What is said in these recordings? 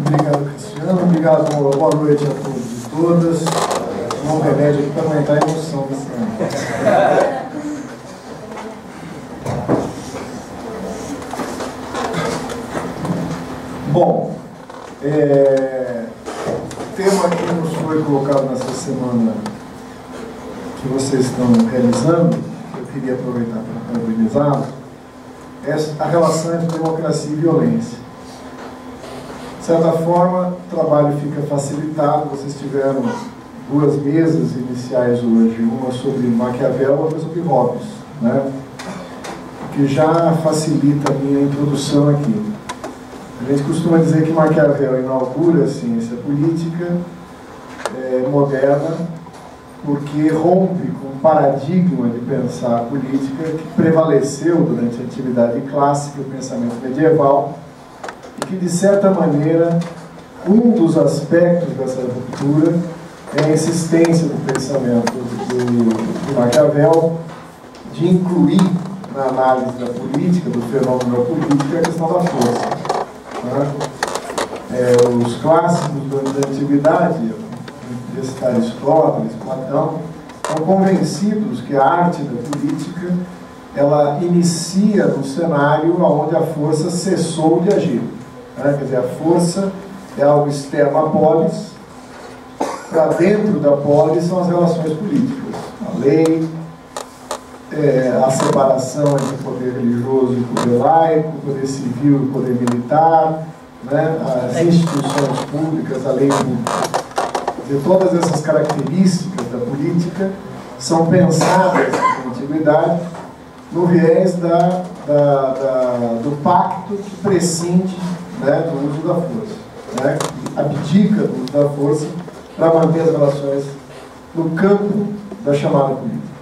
Obrigado, Cristiano. Obrigado, boa noite a todos e todas. Um remédio aqui para aumentar a emoção desse ano. Bom, o tema que nos foi colocado nessa semana que vocês estão realizando, eu queria aproveitar para parabenizá-los, é a relação entre democracia e violência. De certa forma, o trabalho fica facilitado. Vocês tiveram duas mesas iniciais hoje, uma sobre Maquiavel e outra sobre Hobbes, né? Que já facilita a minha introdução aqui. A gente costuma dizer que Maquiavel inaugura a ciência política moderna, porque rompe com o paradigma de pensar a política que prevaleceu durante a atividade clássica, o pensamento medieval, e que, de certa maneira, um dos aspectos dessa ruptura é a insistência do pensamento de Maquiavel de incluir na análise da política, do fenômeno da política, a questão da força. Os clássicos da antiguidade, Aristóteles, Platão, estão convencidos que a arte da política ela inicia no cenário onde a força cessou de agir. Quer dizer, a força é algo externo à polis, para dentro da polis são as relações políticas, a lei, a separação entre o poder religioso e o poder laico, o poder civil e o poder militar, né? As instituições públicas, a lei pública. Quer dizer, todas essas características da política são pensadas na antiguidade no viés do pacto que prescinde, né, do uso da força, né, que abdica do uso da força para manter as relações no campo da chamada política.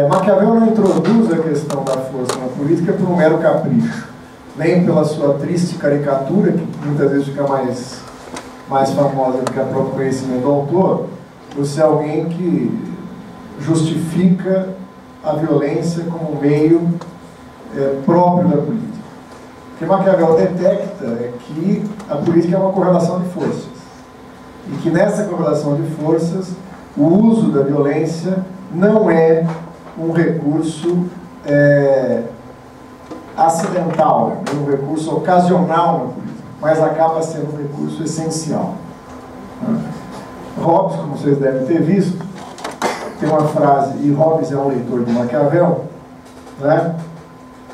Maquiavel não introduz a questão da força na política por um mero capricho, nem pela sua triste caricatura, que muitas vezes fica mais famosa do que o próprio conhecimento do autor, por ser alguém que justifica a violência como meio próprio da política. O que Maquiavel detecta é que a política é uma correlação de forças, e que nessa correlação de forças o uso da violência não é um recurso acidental, um recurso ocasional na política, mas acaba sendo um recurso essencial. Hobbes, como vocês devem ter visto, tem uma frase, e Hobbes é um leitor de Maquiavel, né?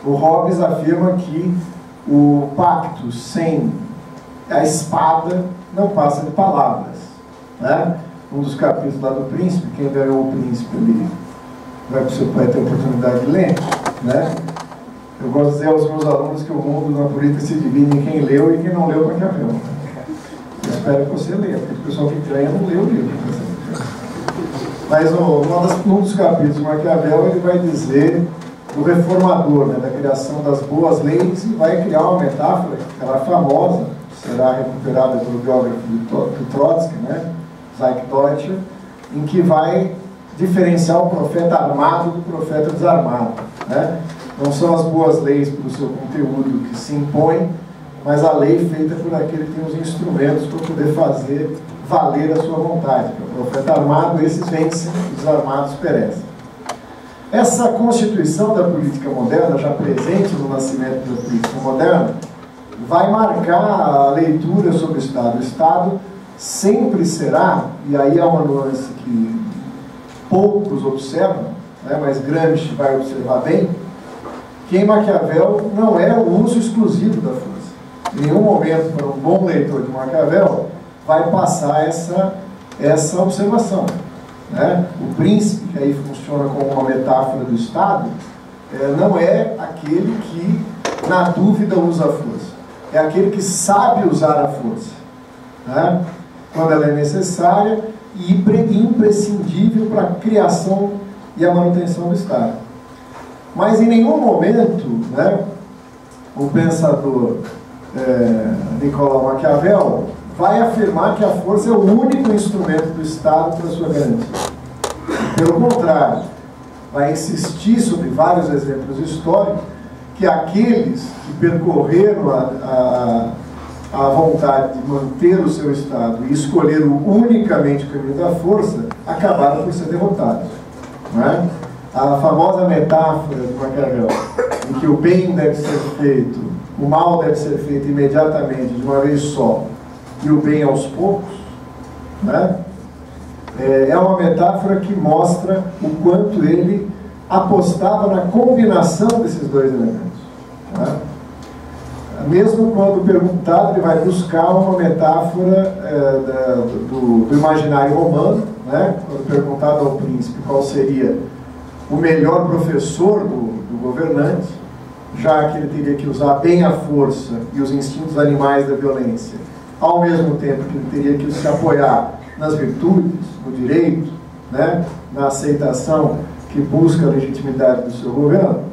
O Hobbes afirma que o pacto sem a espada não passa de palavras, né? Um dos capítulos lá do Príncipe, quem ganhou o Príncipe ali vai para o seu pai ter a oportunidade de ler, né? Eu gosto de dizer aos meus alunos que o mundo na política se divide em quem leu e quem não leu Maquiavel. Eu espero que você leia, porque o pessoal que ganha não leu o livro. Mas um dos capítulos de Maquiavel, ele vai dizer do reformador, né, da criação das boas leis, e vai criar uma metáfora que ela é famosa, será recuperada pelo biógrafo do Trotsky, né, Zeitdeutscher, em que vai diferenciar o profeta armado do profeta desarmado, né? Não são as boas leis pelo seu conteúdo que se impõem, mas a lei feita por aquele que tem os instrumentos para poder fazer valer a sua vontade. O profeta armado, esses vencem, os desarmados perecem. Essa constituição da política moderna, já presente no nascimento da política moderna, vai marcar a leitura sobre o Estado. O Estado sempre será, e aí há uma nuance que poucos observam, né, mas Gramsci vai observar bem, que em Maquiavel não é o uso exclusivo da força. Em nenhum momento, para um bom leitor de Maquiavel, vai passar essa observação, né? O príncipe, que aí funciona como uma metáfora do Estado, não é aquele que, na dúvida, usa a força. É aquele que sabe usar a força, né, quando ela é necessária e imprescindível para a criação e a manutenção do Estado. Mas em nenhum momento, né, o pensador Nicolau Maquiavel vai afirmar que a força é o único instrumento do Estado para sua garantia. Pelo contrário, vai insistir sobre vários exemplos históricos que aqueles que percorreram a vontade de manter o seu Estado e escolheram unicamente o caminho da força, acabaram por ser derrotados. Não é? A famosa metáfora de Maquiavel, em que o bem deve ser feito, o mal deve ser feito imediatamente, de uma vez só, e o bem aos poucos, né? É uma metáfora que mostra o quanto ele apostava na combinação desses dois elementos. Né? Mesmo quando perguntado, ele vai buscar uma metáfora do imaginário romano, né? Quando perguntado ao príncipe qual seria o melhor professor do governante, já que ele teria que usar bem a força e os instintos animais da violência, ao mesmo tempo que ele teria que se apoiar nas virtudes, no direito, né? Na aceitação que busca a legitimidade do seu governo.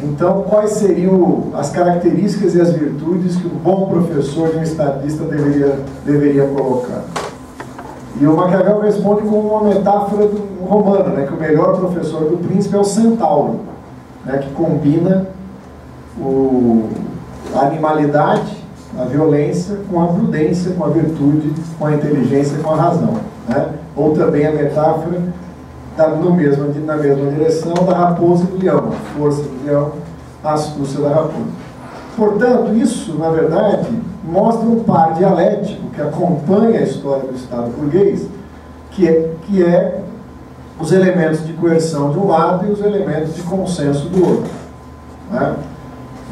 Então, quais seriam as características e as virtudes que um bom professor de um estadista deveria colocar? E o Maquiavel responde com uma metáfora romana, né, que o melhor professor do príncipe é o centauro, né, que combina a animalidade, a violência, com a prudência, com a virtude, com a inteligência, com a razão. Né? Ou também a metáfora na mesma direção da raposa e do leão, a força do leão, a astúcia da raposa. Portanto, isso, na verdade, mostra um par dialético que acompanha a história do Estado burguês, que é os elementos de coerção de um lado e os elementos de consenso do outro. Né?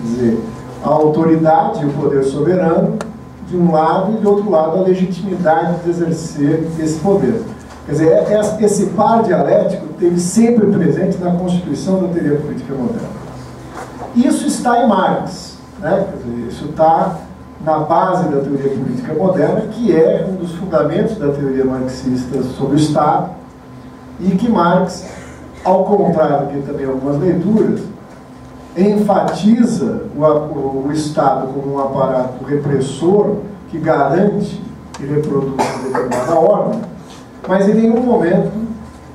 Quer dizer, a autoridade e o poder soberano de um lado e, de outro lado, a legitimidade de exercer esse poder. Quer dizer, esse par dialético esteve sempre presente na constituição da teoria política moderna. Isso está em Marx, né? Quer dizer, isso está na base da teoria política moderna, que é um dos fundamentos da teoria marxista sobre o Estado, e que Marx, ao contrário de também algumas leituras, enfatiza o Estado como um aparato repressor que garante e reproduz uma determinada ordem, mas em nenhum momento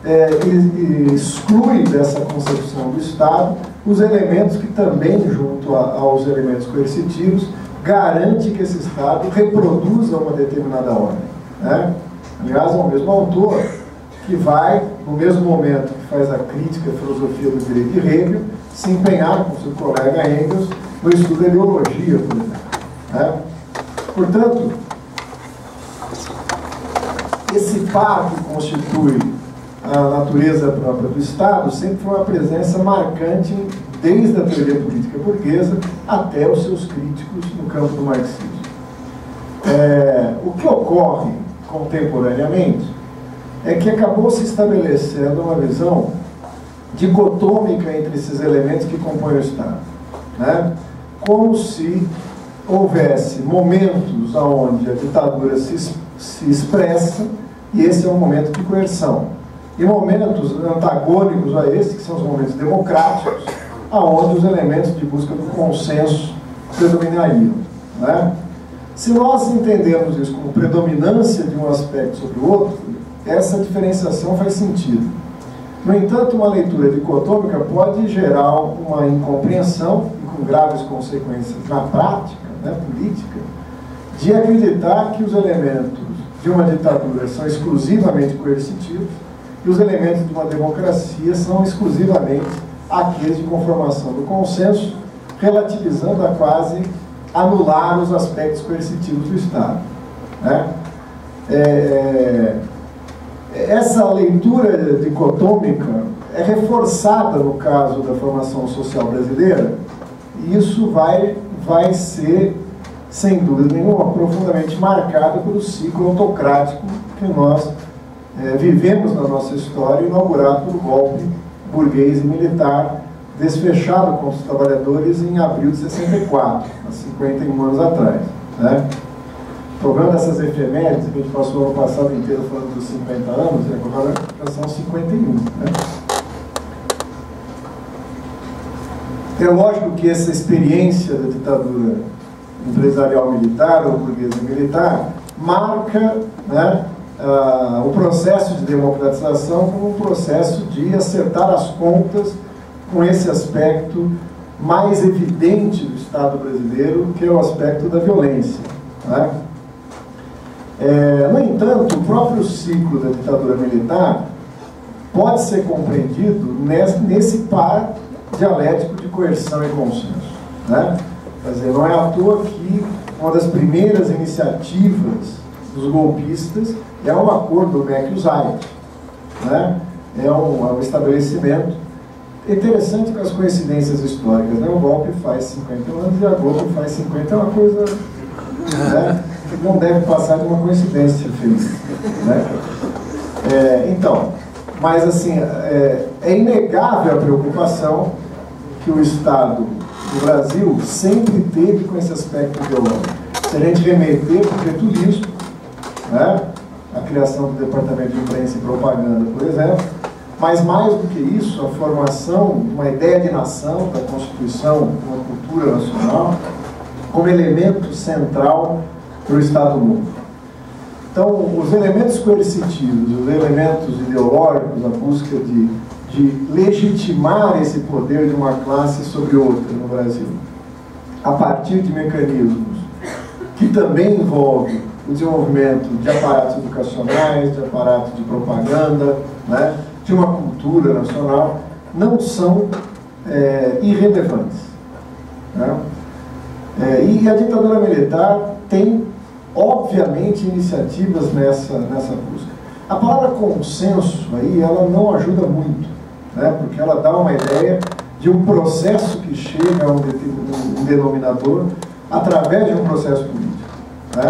ele exclui dessa concepção do Estado os elementos que também, junto aos elementos coercitivos, garante que esse Estado reproduza uma determinada ordem. Né? Aliás, é o mesmo autor que vai, no mesmo momento que faz a crítica à filosofia do direito de Hegel, se empenhar com seu colega Engels no estudo da ideologia, por exemplo. Né? Portanto, esse par que constitui a natureza própria do Estado sempre foi uma presença marcante desde a teoria política burguesa até os seus críticos no campo do marxismo. O que ocorre contemporaneamente é que acabou se estabelecendo uma visão dicotômica entre esses elementos que compõem o Estado, né? Como se houvesse momentos onde a ditadura se expressa, e esse é um momento de coerção, e momentos antagônicos a esse, que são os momentos democráticos, aonde os elementos de busca do consenso predominariam. Né? Se nós entendemos isso como predominância de um aspecto sobre o outro, essa diferenciação faz sentido. No entanto, uma leitura dicotômica pode gerar uma incompreensão, e com graves consequências na prática, né, política, de acreditar que os elementos de uma ditadura são exclusivamente coercitivos e os elementos de uma democracia são exclusivamente aqueles de conformação do consenso, relativizando a quase anular os aspectos coercitivos do Estado. Né? Essa leitura dicotômica é reforçada no caso da formação social brasileira, e isso vai ser, sem dúvida nenhuma, profundamente marcado pelo ciclo autocrático que nós vivemos na nossa história, inaugurado pelo golpe burguês e militar desfechado contra os trabalhadores em abril de 64, há 51 anos atrás. Né? O problema dessas efemérides, que a gente passou o ano passado inteiro falando dos 50 anos, agora já são 51. Né? É lógico que essa experiência da ditadura empresarial militar ou burguesa militar marca, né, o processo de democratização como um processo de acertar as contas com esse aspecto mais evidente do Estado brasileiro, que é o aspecto da violência, né? No entanto, o próprio ciclo da ditadura militar pode ser compreendido nesse par dialético de coerção e consenso, né? Quer dizer, não é à toa que uma das primeiras iniciativas dos golpistas é um acordo MEC-Usai, né? É um estabelecimento interessante com as coincidências históricas, né? O golpe faz 50 anos e a golpe faz 50, é uma coisa, né, que não deve passar de uma coincidência feliz, né? Então, mas assim, é inegável a preocupação que o Estado do Brasil sempre teve com esse aspecto ideológico. Se a gente remeter para o Getulista, né, a criação do Departamento de Imprensa e Propaganda, por exemplo, mas mais do que isso, a formação de uma ideia de nação, da Constituição, uma cultura nacional, como elemento central para o Estado Novo. Então, os elementos coercitivos, os elementos ideológicos, a busca de legitimar esse poder de uma classe sobre outra no Brasil, a partir de mecanismos que também envolvem o desenvolvimento de aparatos educacionais, de aparatos de propaganda, né, de uma cultura nacional, não são irrelevantes, né? E a ditadura militar tem, obviamente, iniciativas nessa busca. A palavra consenso aí, ela não ajuda muito, né? Porque ela dá uma ideia de um processo que chega a um denominador através de um processo político, né?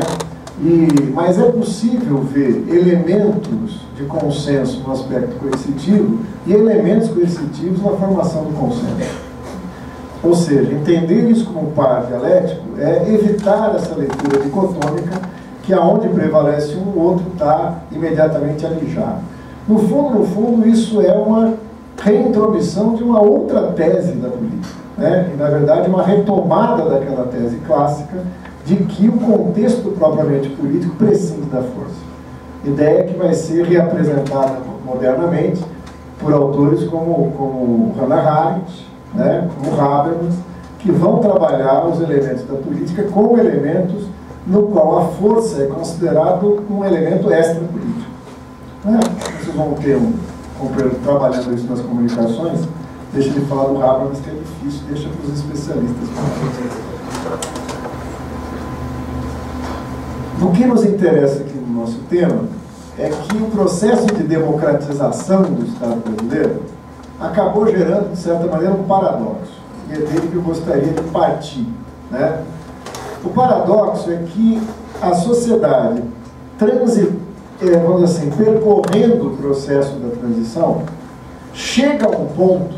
Mas é possível ver elementos de consenso no aspecto coercitivo e elementos coercitivos na formação do consenso. Ou seja, entender isso como par dialético é evitar essa leitura dicotômica que aonde prevalece um, o outro está imediatamente alijado. No fundo, isso é uma reintromissão de uma outra tese da política, né? E, na verdade, uma retomada daquela tese clássica de que o contexto propriamente político prescinde da força. Ideia que vai ser reapresentada modernamente por autores como Hannah Arendt, né, como Habermas, que vão trabalhar os elementos da política como elementos no qual a força é considerado um elemento extra-político. Né? Vocês vão ter trabalhando isso nas comunicações, deixa ele falar do Habermas, que é difícil, deixa para os especialistas falar. O que nos interessa aqui no nosso tema é que o processo de democratização do Estado brasileiro acabou gerando, de certa maneira, um paradoxo. E é dele que eu gostaria de partir, né? O paradoxo é que a sociedade vamos dizer assim, percorrendo o processo da transição, chega a um ponto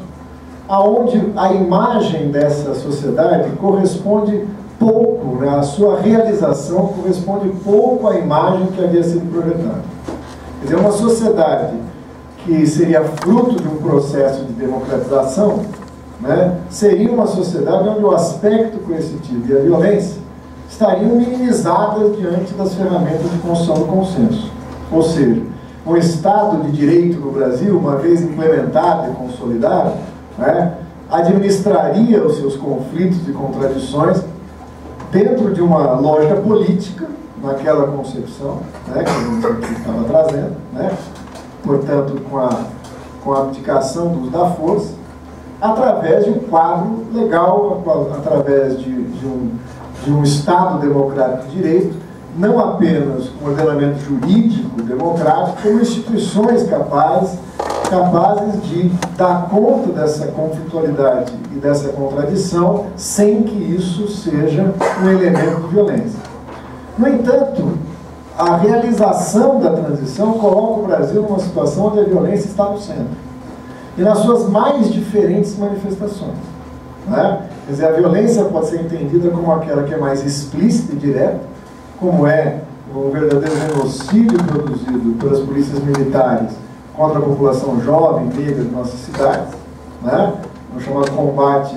aonde a imagem dessa sociedade corresponde pouco, né? A sua realização corresponde pouco à imagem que havia sido projetada. Quer dizer, uma sociedade que seria fruto de um processo de democratização, né, seria uma sociedade onde o aspecto coercitivo e a violência estariam minimizadas diante das ferramentas de construção do consenso. Ou seja, um Estado de Direito no Brasil, uma vez implementado e consolidado, né, administraria os seus conflitos e contradições dentro de uma lógica política, naquela concepção, né, que a gente estava trazendo, né, portanto, com a abdicação do uso da força, através de um quadro legal, através de um Estado democrático de direito, não apenas com ordenamento jurídico democrático, como instituições capazes de dar conta dessa conflitualidade e dessa contradição sem que isso seja um elemento de violência. No entanto, a realização da transição coloca o Brasil numa situação onde a violência está no centro. E nas suas mais diferentes manifestações, né? Quer dizer, a violência pode ser entendida como aquela que é mais explícita e direta, como é o verdadeiro genocídio produzido pelas polícias militares contra a população jovem, negra de nossas cidades, né? O chamado combate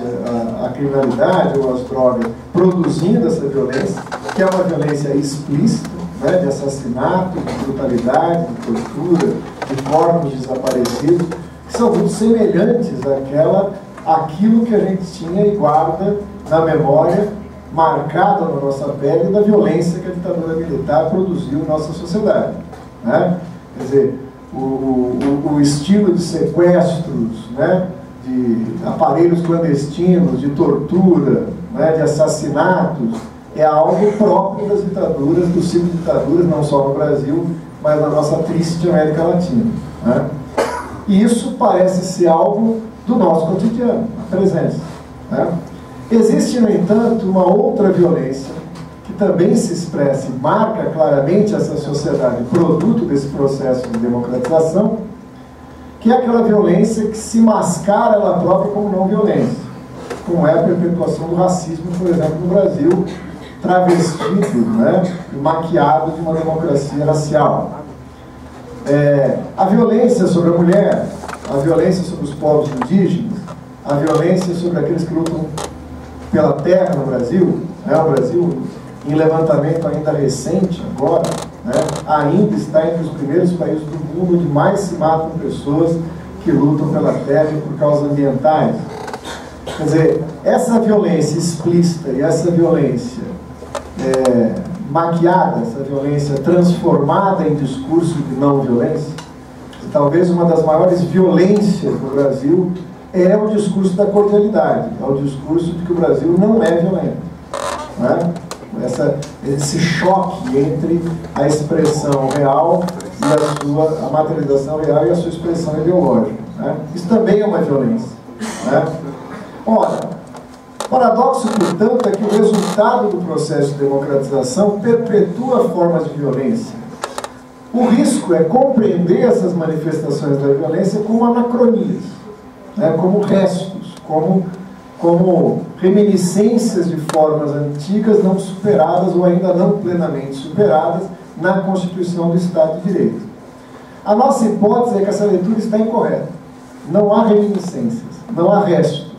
à criminalidade ou às drogas, produzindo essa violência, que é uma violência explícita, né, de assassinato, de brutalidade, de tortura, de corpos desaparecidos, que são muito semelhantes àquela aquilo que a gente tinha e guarda na memória, marcado na nossa pele, da violência que a ditadura militar produziu em nossa sociedade, né? Quer dizer, o estilo de sequestros, né, de aparelhos clandestinos, de tortura, né, de assassinatos, é algo próprio das ditaduras, do ciclo de ditaduras, não só no Brasil, mas na nossa triste América Latina, né? E isso parece ser algo do nosso cotidiano, a presença, né? Existe, no entanto, uma outra violência que também se expressa e marca claramente essa sociedade produto desse processo de democratização, que é aquela violência que se mascara ela própria como não violência, como é a perpetuação do racismo, por exemplo, no Brasil, travestido, né, e maquiado de uma democracia racial. A violência sobre a mulher, a violência sobre os povos indígenas, a violência sobre aqueles que lutam pela terra no Brasil, né? O Brasil, em levantamento ainda recente agora, né, ainda está entre os primeiros países do mundo onde mais se matam pessoas que lutam pela terra e por causas ambientais. Quer dizer, essa violência explícita e essa violência maquiada, essa violência transformada em discurso de não violência, talvez uma das maiores violências no Brasil é o discurso da cordialidade, é o discurso de que o Brasil não é violento, né? Esse choque entre a expressão real e a materialização real e a sua expressão ideológica, né? Isso também é uma violência, né? Ora, o paradoxo, portanto, é que o resultado do processo de democratização perpetua formas de violência. O risco é compreender essas manifestações da violência como anacronias, né, como restos, como reminiscências de formas antigas não superadas ou ainda não plenamente superadas na Constituição do Estado de Direito. A nossa hipótese é que essa leitura está incorreta. Não há reminiscências, não há restos,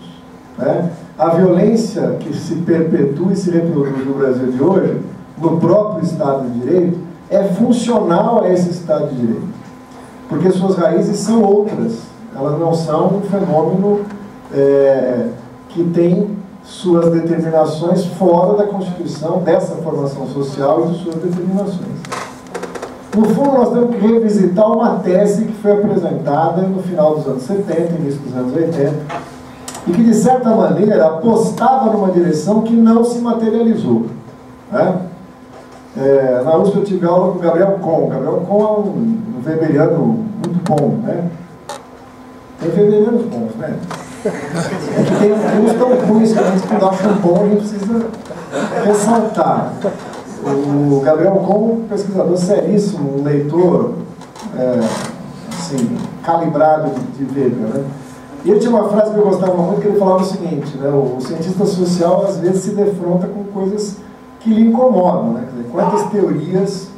né? A violência que se perpetua e se reproduz no Brasil de hoje, no próprio Estado de Direito, é funcional a esse Estado de Direito, porque suas raízes são outras. Elas não são um fenômeno que tem suas determinações fora da Constituição, dessa formação social e de suas determinações. No fundo, nós temos que revisitar uma tese que foi apresentada no final dos anos 70, início dos anos 80, e que, de certa maneira, apostava numa direção que não se materializou, né? Na USP eu tive aula com o Gabriel Kohn. Gabriel Kohn é um weberiano muito bom, né? Tem weberianos bons, né? É que tem uns tão ruins que a gente, quando acha um bom, a gente precisa ressaltar. O Gabriel Kohn, pesquisador seríssimo, um leitor assim, calibrado de Weber, né? E ele tinha uma frase que eu gostava muito, que ele falava o seguinte, né? O cientista social às vezes se defronta com coisas que lhe incomodam, né? Quer dizer, quantas teorias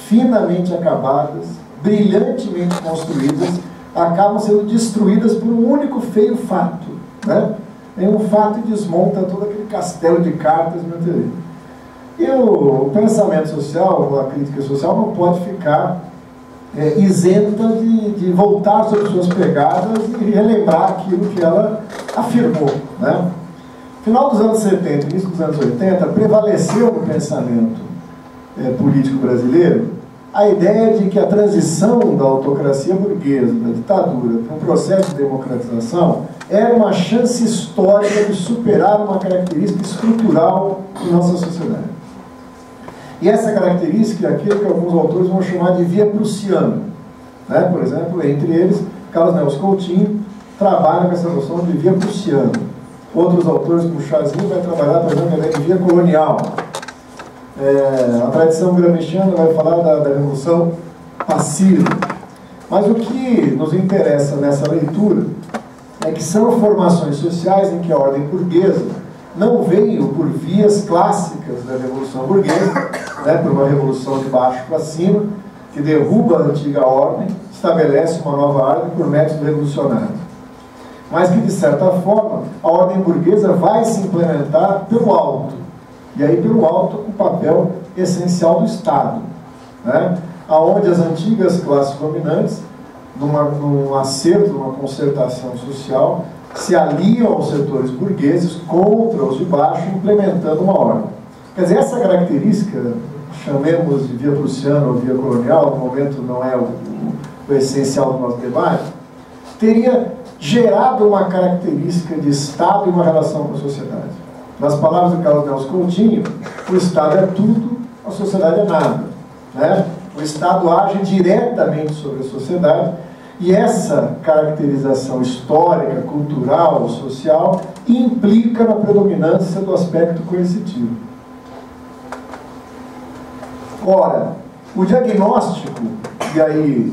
finamente acabadas, brilhantemente construídas, acabam sendo destruídas por um único feio fato, né? Tem um fato e desmonta todo aquele castelo de cartas na teoria. E o pensamento social, a crítica social, não pode ficar isenta de voltar sobre suas pegadas e relembrar aquilo que ela afirmou, né? No final dos anos 70, início dos anos 80, prevaleceu no pensamento político brasileiro a ideia de que a transição da autocracia burguesa, da ditadura, para um processo de democratização, era uma chance histórica de superar uma característica estrutural de nossa sociedade. E essa característica é aquilo que alguns autores vão chamar de via prussiana, né? Por exemplo, entre eles, Carlos Nelson Coutinho trabalha com essa noção de via prussiana. Outros autores, como Chazinho, vai trabalhar, por exemplo, a ideia de via colonial. A tradição gramsciana vai falar da Revolução Passiva. Mas o que nos interessa nessa leitura é que são formações sociais em que a ordem burguesa não veio por vias clássicas da Revolução Burguesa, né, por uma revolução de baixo para cima, que derruba a antiga ordem, estabelece uma nova ordem por métodos revolucionários. Mas que, de certa forma, a ordem burguesa vai se implementar pelo alto. E aí, pelo alto, o papel essencial do Estado, né, onde as antigas classes dominantes, num acerto, numa concertação social, se aliam aos setores burgueses contra os de baixo, implementando uma ordem. Quer dizer, essa característica, chamemos de via prussiana ou via colonial, no momento não é o essencial do nosso debate, teria gerado uma característica de Estado e uma relação com a sociedade. Nas palavras do Carlos Nelson Coutinho, o Estado é tudo, a sociedade é nada, né? O Estado age diretamente sobre a sociedade e essa caracterização histórica, cultural, social, implica na predominância do aspecto coercitivo. Ora, o diagnóstico, e aí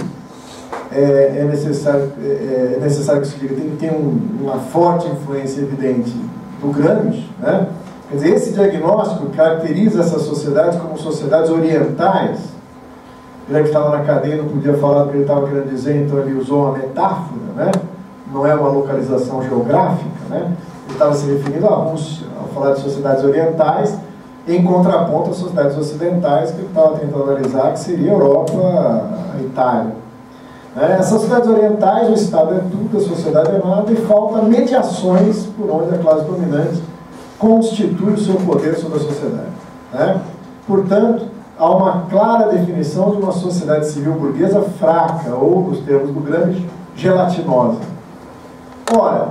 é necessário que se diga, tem que ter uma forte influência evidente do Gramsci, né? Quer dizer, esse diagnóstico caracteriza essas sociedades como sociedades orientais. Ele que estava na cadeia não podia falar do que ele estava querendo dizer, então ele usou uma metáfora, né? Não é uma localização geográfica, né? Ele estava se referindo à Rússia, ao falar de sociedades orientais, em contraponto às sociedades ocidentais que ele estava tentando analisar, que seria a Europa, a Itália. Essas sociedades orientais, o Estado é tudo, a sociedade é nada, e falta mediações por onde a classe dominante constitui o seu poder sobre a sociedade, né? Portanto, há uma clara definição de uma sociedade civil burguesa fraca, ou, nos termos do Gramsci, gelatinosa. Ora,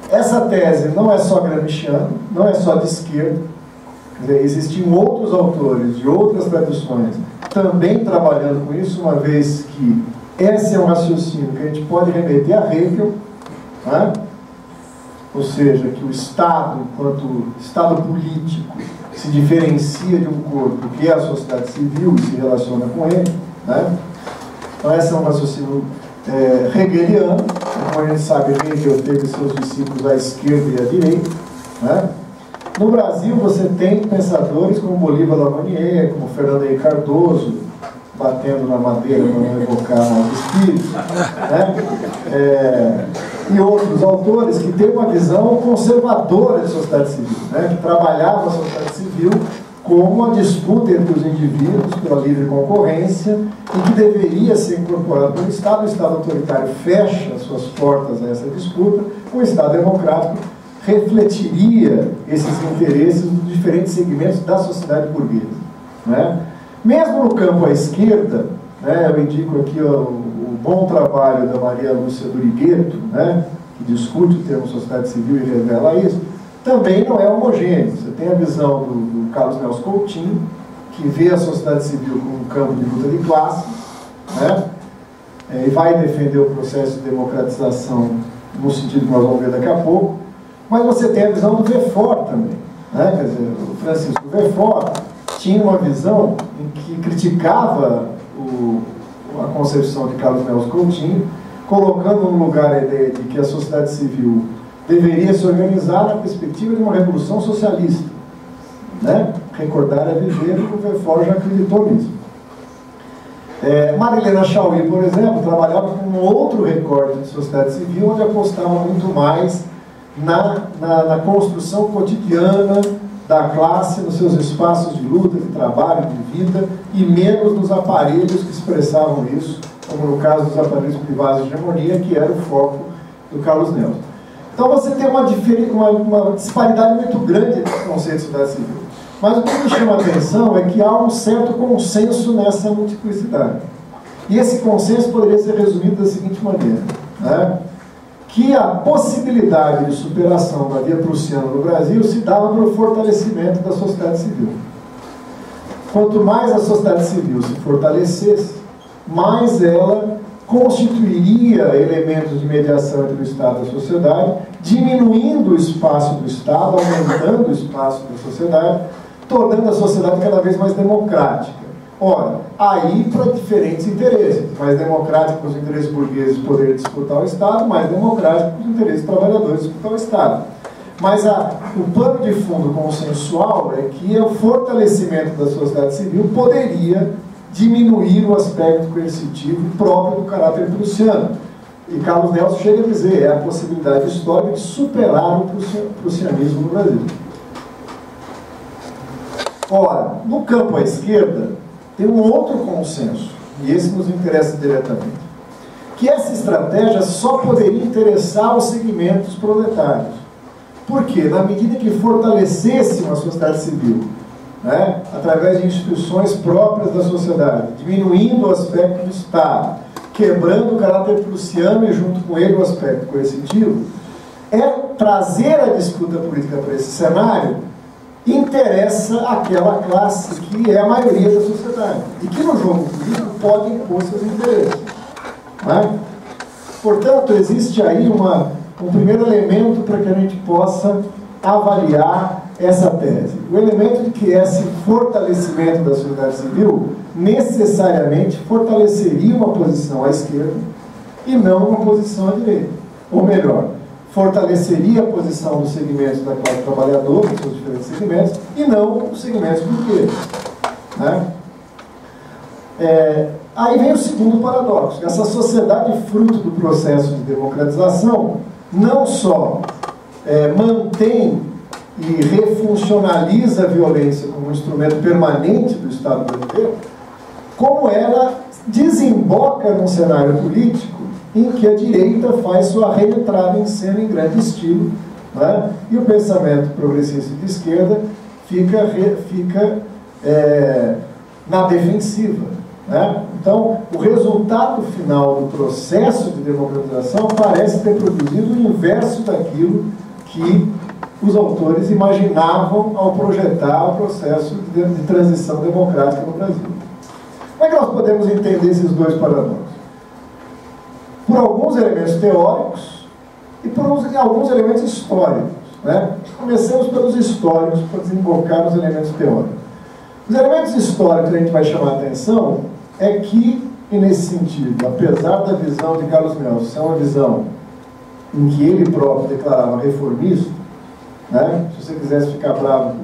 essa tese não é só gramsciana, não é só de esquerda. Quer dizer, existiam outros autores de outras tradições também trabalhando com isso, uma vez que esse é um raciocínio que a gente pode remeter a Hegel, né? Ou seja, que o Estado, enquanto Estado político, se diferencia de um corpo que é a sociedade civil e se relaciona com ele, né? Então esse é um raciocínio hegeliano. Como a gente sabe, Hegel teve seus discípulos à esquerda e à direita, né? No Brasil você tem pensadores como Bolívar Lamonier, como Fernando Henrique Cardoso, batendo na madeira para não evocar espíritos, né? E outros autores que têm uma visão conservadora de sociedade civil, né? Que trabalhavam a sociedade civil como a disputa entre os indivíduos pela livre concorrência e que deveria ser incorporado pelo Estado. O Estado autoritário fecha as suas portas a essa disputa, o Estado democrático refletiria esses interesses nos diferentes segmentos da sociedade burguesa, né? Mesmo no campo à esquerda, né, eu indico aqui o bom trabalho da Maria Lúcia Durigueto, né, que discute o termo sociedade civil e revela isso, também não é homogêneo. Você tem a visão do Carlos Nelson Coutinho, que vê a sociedade civil como um campo de luta de classes, né, e vai defender o processo de democratização no sentido que nós vamos ver daqui a pouco. Mas você tem a visão do Verfort também, né? Quer dizer, o Francisco Verfort tinha uma visão em que criticava a concepção de Carlos Nelson Coutinho, colocando no lugar a ideia de que a sociedade civil deveria se organizar na perspectiva de uma revolução socialista, né? Recordar é viver, o Verfort já acreditou nisso. Marilena Chauí, por exemplo, trabalhava com um outro recorte de sociedade civil, onde apostava muito mais na construção cotidiana da classe, nos seus espaços de luta, de trabalho, de vida, e menos nos aparelhos que expressavam isso, como no caso dos aparelhos privados de hegemonia, que era o foco do Carlos Nelson. Então você tem uma disparidade muito grande entre os conceitos de sociedade civil. Mas o que me chama a atenção é que há um certo consenso nessa multiplicidade. E esse consenso poderia ser resumido da seguinte maneira, né? Que a possibilidade de superação da via prussiana no Brasil se dava pelo fortalecimento da sociedade civil. Quanto mais a sociedade civil se fortalecesse, mais ela constituiria elementos de mediação entre o Estado e a sociedade, diminuindo o espaço do Estado, aumentando o espaço da sociedade, tornando a sociedade cada vez mais democrática. Ora, aí para diferentes interesses, mais democrático para os interesses burgueses poder disputar o Estado, mais democrático para os interesses trabalhadores disputar o Estado. Mas o plano de fundo consensual é que o fortalecimento da sociedade civil poderia diminuir o aspecto coercitivo próprio do caráter prussiano. E Carlos Nelson chega a dizer, é a possibilidade histórica de superar o prussianismo no Brasil. Ora, no campo à esquerda, tem um outro consenso, e esse nos interessa diretamente. que essa estratégia só poderia interessar os segmentos proletários. Por quê? Na medida que fortalecesse uma sociedade civil, né, através de instituições próprias da sociedade, diminuindo o aspecto do Estado, quebrando o caráter prussiano e junto com ele o aspecto coercitivo, trazer a disputa política para esse cenário interessa aquela classe que é a maioria da sociedade e que no jogo político pode impor seus interesses. Né? Portanto, existe aí um primeiro elemento para que a gente possa avaliar essa tese. O elemento de que esse fortalecimento da sociedade civil necessariamente fortaleceria uma posição à esquerda e não uma posição à direita. Ou melhor, fortaleceria a posição dos segmentos da classe trabalhadora, dos seus diferentes segmentos, e não os segmentos burgueses. Né? Aí vem o segundo paradoxo. Essa sociedade fruto do processo de democratização não só mantém e refuncionaliza a violência como um instrumento permanente do Estado brasileiro, como ela desemboca num cenário político em que a direita faz sua reentrada em cena em grande estilo, né? E o pensamento progressista de esquerda fica na defensiva. Né? Então, o resultado final do processo de democratização parece ter produzido o inverso daquilo que os autores imaginavam ao projetar o processo de transição democrática no Brasil. Como é que nós podemos entender esses dois paradoxos? Por alguns elementos teóricos e por alguns elementos históricos. Né? Comecemos pelos históricos para desembocar nos elementos teóricos. Os elementos históricos que a gente vai chamar a atenção é que, e nesse sentido, apesar da visão de Carlos Nelson ser uma visão em que ele próprio declarava reformista, né? Se você quisesse ficar bravo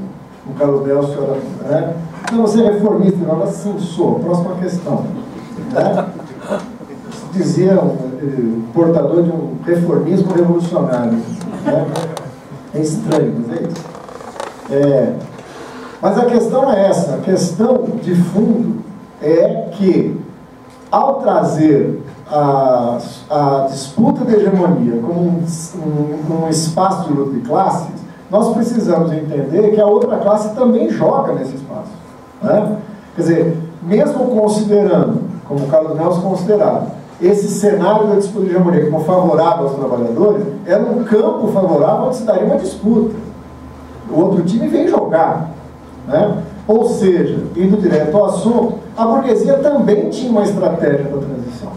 com Carlos Nelson, né? Não, você é reformista, não, assim, sou. Próxima questão. Né? Dizia portador de um reformismo revolucionário. Né? É estranho, mas é isso. Mas a questão é essa, a questão de fundo é que, ao trazer a disputa de hegemonia como um espaço de luta de classes, nós precisamos entender que a outra classe também joga nesse espaço. Né? Quer dizer, mesmo considerando, como o Carlos Nelson considerava, esse cenário da disputa de hegemonia como favorável aos trabalhadores, era um campo favorável onde se daria uma disputa. O outro time vem jogar. Né? Ou seja, indo direto ao assunto, a burguesia também tinha uma estratégia da transição.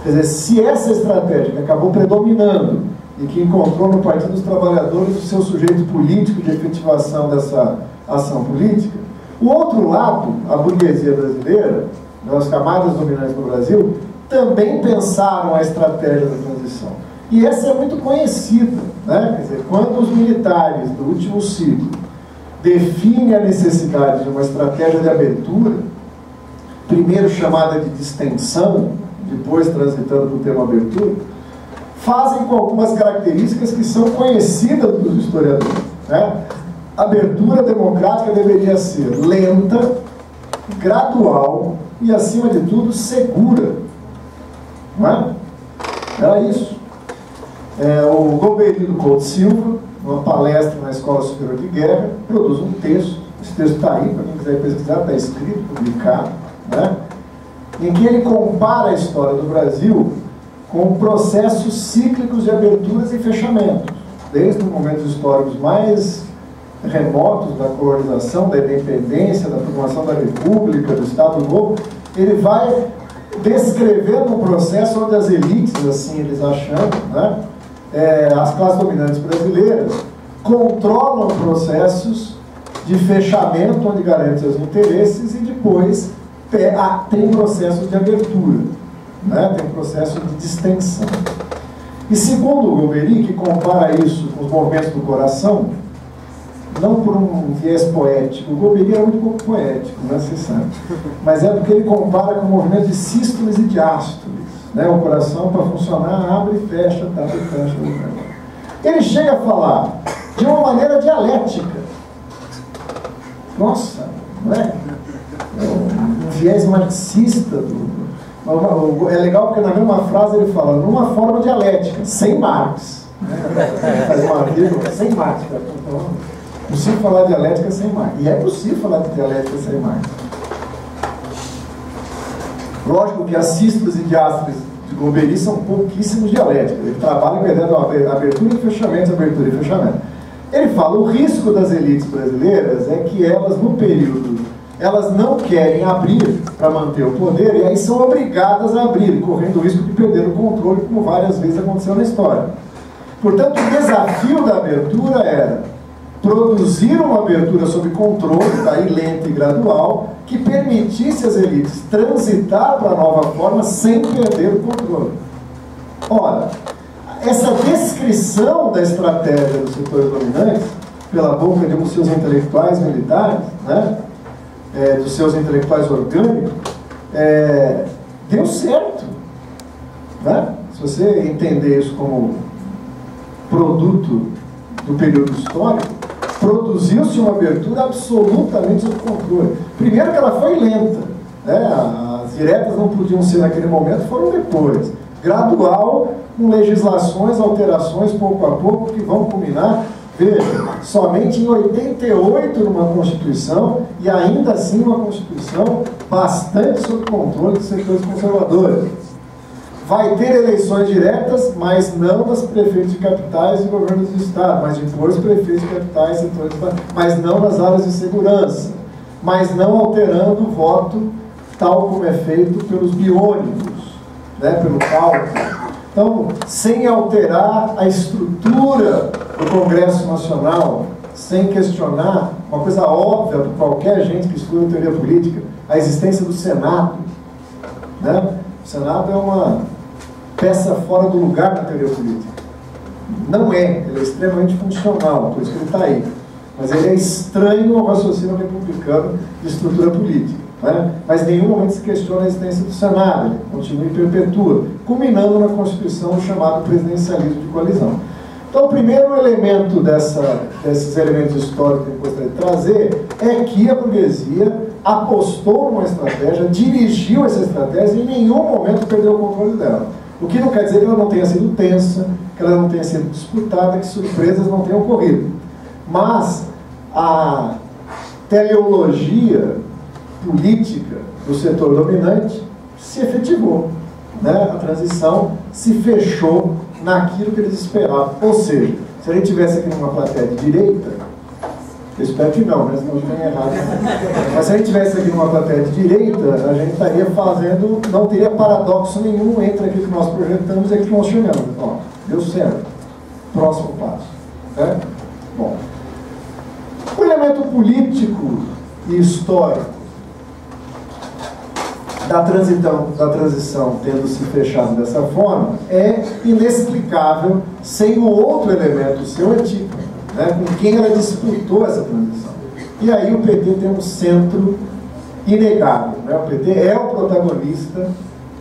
Quer dizer, se essa estratégia que acabou predominando e que encontrou no Partido dos Trabalhadores o seu sujeito político de efetivação dessa ação política, o outro lado, a burguesia brasileira, as camadas dominantes do Brasil, também pensaram a estratégia da transição. E essa é muito conhecida. Né? Quer dizer, quando os militares do último ciclo define a necessidade de uma estratégia de abertura, primeiro chamada de distensão, depois transitando para o termo abertura, fazem com algumas características que são conhecidas dos historiadores. Né? A abertura democrática deveria ser lenta, gradual e, acima de tudo, segura. Não é? Era isso. O Golbery do Couto Silva, numa palestra na Escola Superior de Guerra, produz um texto. Esse texto está aí, para quem quiser pesquisar, está escrito, publicado, né? Em que ele compara a história do Brasil com processos cíclicos de aberturas e fechamentos, desde os momentos históricos mais remotos da colonização, da independência, da formação da República, do Estado Novo. Ele vai descrevendo um processo onde as elites, assim eles achando, né, as classes dominantes brasileiras controlam processos de fechamento onde garantem seus interesses e depois tem processos de abertura, né, tem processo de distensão. E segundo o Golbery, que compara isso com os movimentos do coração, não por um viés poético, o Golbery é muito pouco poético, né, você sabe, mas é porque ele compara com o movimento de sístoles e diástoles. Né, o coração, para funcionar, abre e fecha, abre e fecha. Ele chega a falar de uma maneira dialética. Nossa, não é? Um viés marxista É legal porque na mesma frase ele fala, numa forma dialética, sem Marx. Faz uma vírgula, sem Marx. Então, é possível falar dialética sem Marx. E é possível falar de dialética sem Marx. Lógico que as sístoles e diástoles de Golbery são pouquíssimos dialéticos. Ele trabalha perdendo abertura e fechamento, abertura e fechamento. Ele fala, o risco das elites brasileiras é que elas, no período, elas não querem abrir para manter o poder e aí são obrigadas a abrir, correndo o risco de perder o controle, como várias vezes aconteceu na história. Portanto, o desafio da abertura era produzir uma abertura sob controle, daí lenta e gradual, que permitisse às elites transitar para a nova forma sem perder o controle. Ora, essa descrição da estratégia dos setores dominantes, pela boca de um dos seus intelectuais militares, né, dos seus intelectuais orgânicos, deu certo. Né? Se você entender isso como produto do período histórico, produziu-se uma abertura absolutamente sob controle. Primeiro que ela foi lenta, né? As diretas não podiam ser naquele momento, foram depois. Gradual, com legislações, alterações pouco a pouco, que vão culminar, veja, somente em 88 numa Constituição, e ainda assim uma Constituição bastante sob controle dos setores conservadores. Vai ter eleições diretas, mas não das prefeitos de capitais e governos do Estado, mas depois prefeitos de capitais, setores, mas não nas áreas de segurança, mas não alterando o voto tal como é feito pelos biônicos, né, pelo cálculo. Então, sem alterar a estrutura do Congresso Nacional, sem questionar uma coisa óbvia para qualquer gente que estuda teoria política, a existência do Senado. Né? O Senado é uma peça fora do lugar na teoria política. Não é, ele é extremamente funcional, por isso que ele está aí. Mas ele é estranho ao raciocínio republicano de estrutura política. Né? Mas em nenhum momento se questiona a existência do Senado, ele continua e perpetua, culminando na Constituição o chamado presidencialismo de coalizão. Então, o primeiro elemento desses elementos históricos que eu gostaria de trazer é que a burguesia apostou numa estratégia, dirigiu essa estratégia e em nenhum momento perdeu o controle dela. O que não quer dizer que ela não tenha sido tensa, que ela não tenha sido disputada, que surpresas não tenham ocorrido. Mas a teleologia política do setor dominante se efetivou. Né? A transição se fechou naquilo que eles esperavam. Ou seja, se a gente tivesse aqui numa plateia de direita, eu espero que não, né? Senão eu tenho errado. Mas se a gente tivesse aqui numa plateia de direita, a gente estaria fazendo, não teria paradoxo nenhum entre aquilo que nós projetamos e aquilo que nós chegamos. Ó, deu certo. Próximo passo. Né? Bom, o elemento político e histórico da transição tendo se fechado dessa forma é inexplicável sem o outro elemento, o seu antigo, né, com quem ela disputou essa transição. E aí o PT tem um centro inegável. Né? O PT é o protagonista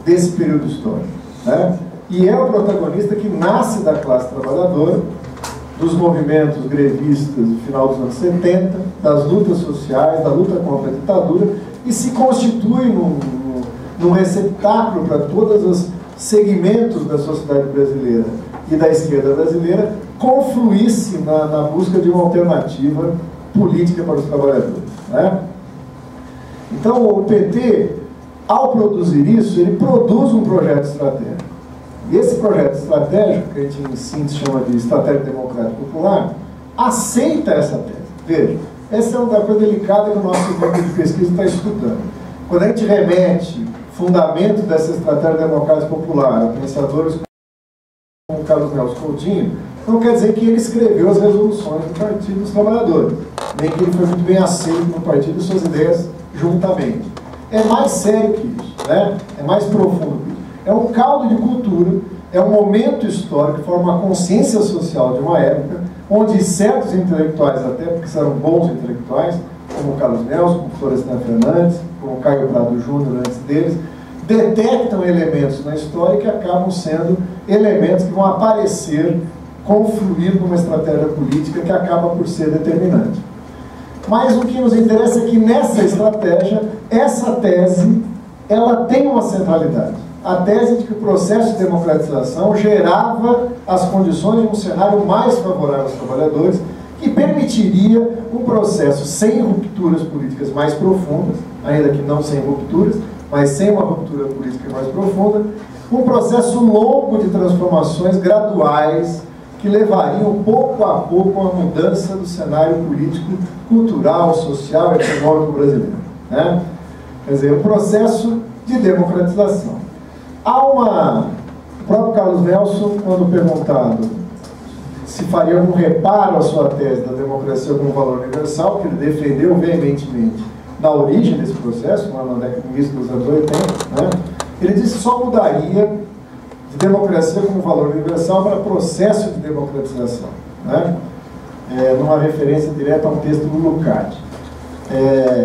desse período histórico. Né? E é o protagonista que nasce da classe trabalhadora, dos movimentos grevistas do final dos anos 70, das lutas sociais, da luta contra a ditadura, e se constitui num receptáculo para todos os segmentos da sociedade brasileira e da esquerda brasileira confluir-se na busca de uma alternativa política para os trabalhadores. Né? Então, o PT, ao produzir isso, ele produz um projeto estratégico. E esse projeto estratégico, que a gente em síntese chama de Estratégia Democrática Popular, aceita essa tese. Veja, essa é uma coisa delicada que o nosso grupo de pesquisa está estudando. Quando a gente remete fundamento dessa Estratégia Democrática Popular a pensadores como Carlos Nelson Coutinho, não quer dizer que ele escreveu as resoluções do Partido dos Trabalhadores, nem que ele foi muito bem aceito no partido e suas ideias juntamente. É mais sério que isso, né? É mais profundo que isso. É um caldo de cultura, é um momento histórico, forma uma consciência social de uma época, onde certos intelectuais, até porque são bons intelectuais, como o Carlos Nelson, como Florestan Fernandes, como o Caio Prado Júnior antes deles, detectam elementos na história que acabam sendo elementos que vão aparecer, confluir numa estratégia política que acaba por ser determinante. Mas o que nos interessa é que nessa estratégia, essa tese, ela tem uma centralidade. a tese de que o processo de democratização gerava as condições de um cenário mais favorável aos trabalhadores, que permitiria um processo sem rupturas políticas mais profundas, ainda que não sem rupturas, mas sem uma ruptura política mais profunda, um processo longo de transformações graduais que levariam pouco a pouco a uma mudança do cenário político, cultural, social e econômico brasileiro, né? Quer dizer, um processo de democratização. O próprio Carlos Nelson, quando perguntado se faria algum reparo à sua tese da democracia como valor universal, que ele defendeu veementemente na origem desse processo, no início dos anos 80, né? Ele disse que só mudaria de democracia como valor universal para processo de democratização, né? Numa referência direta a um texto do Lukács.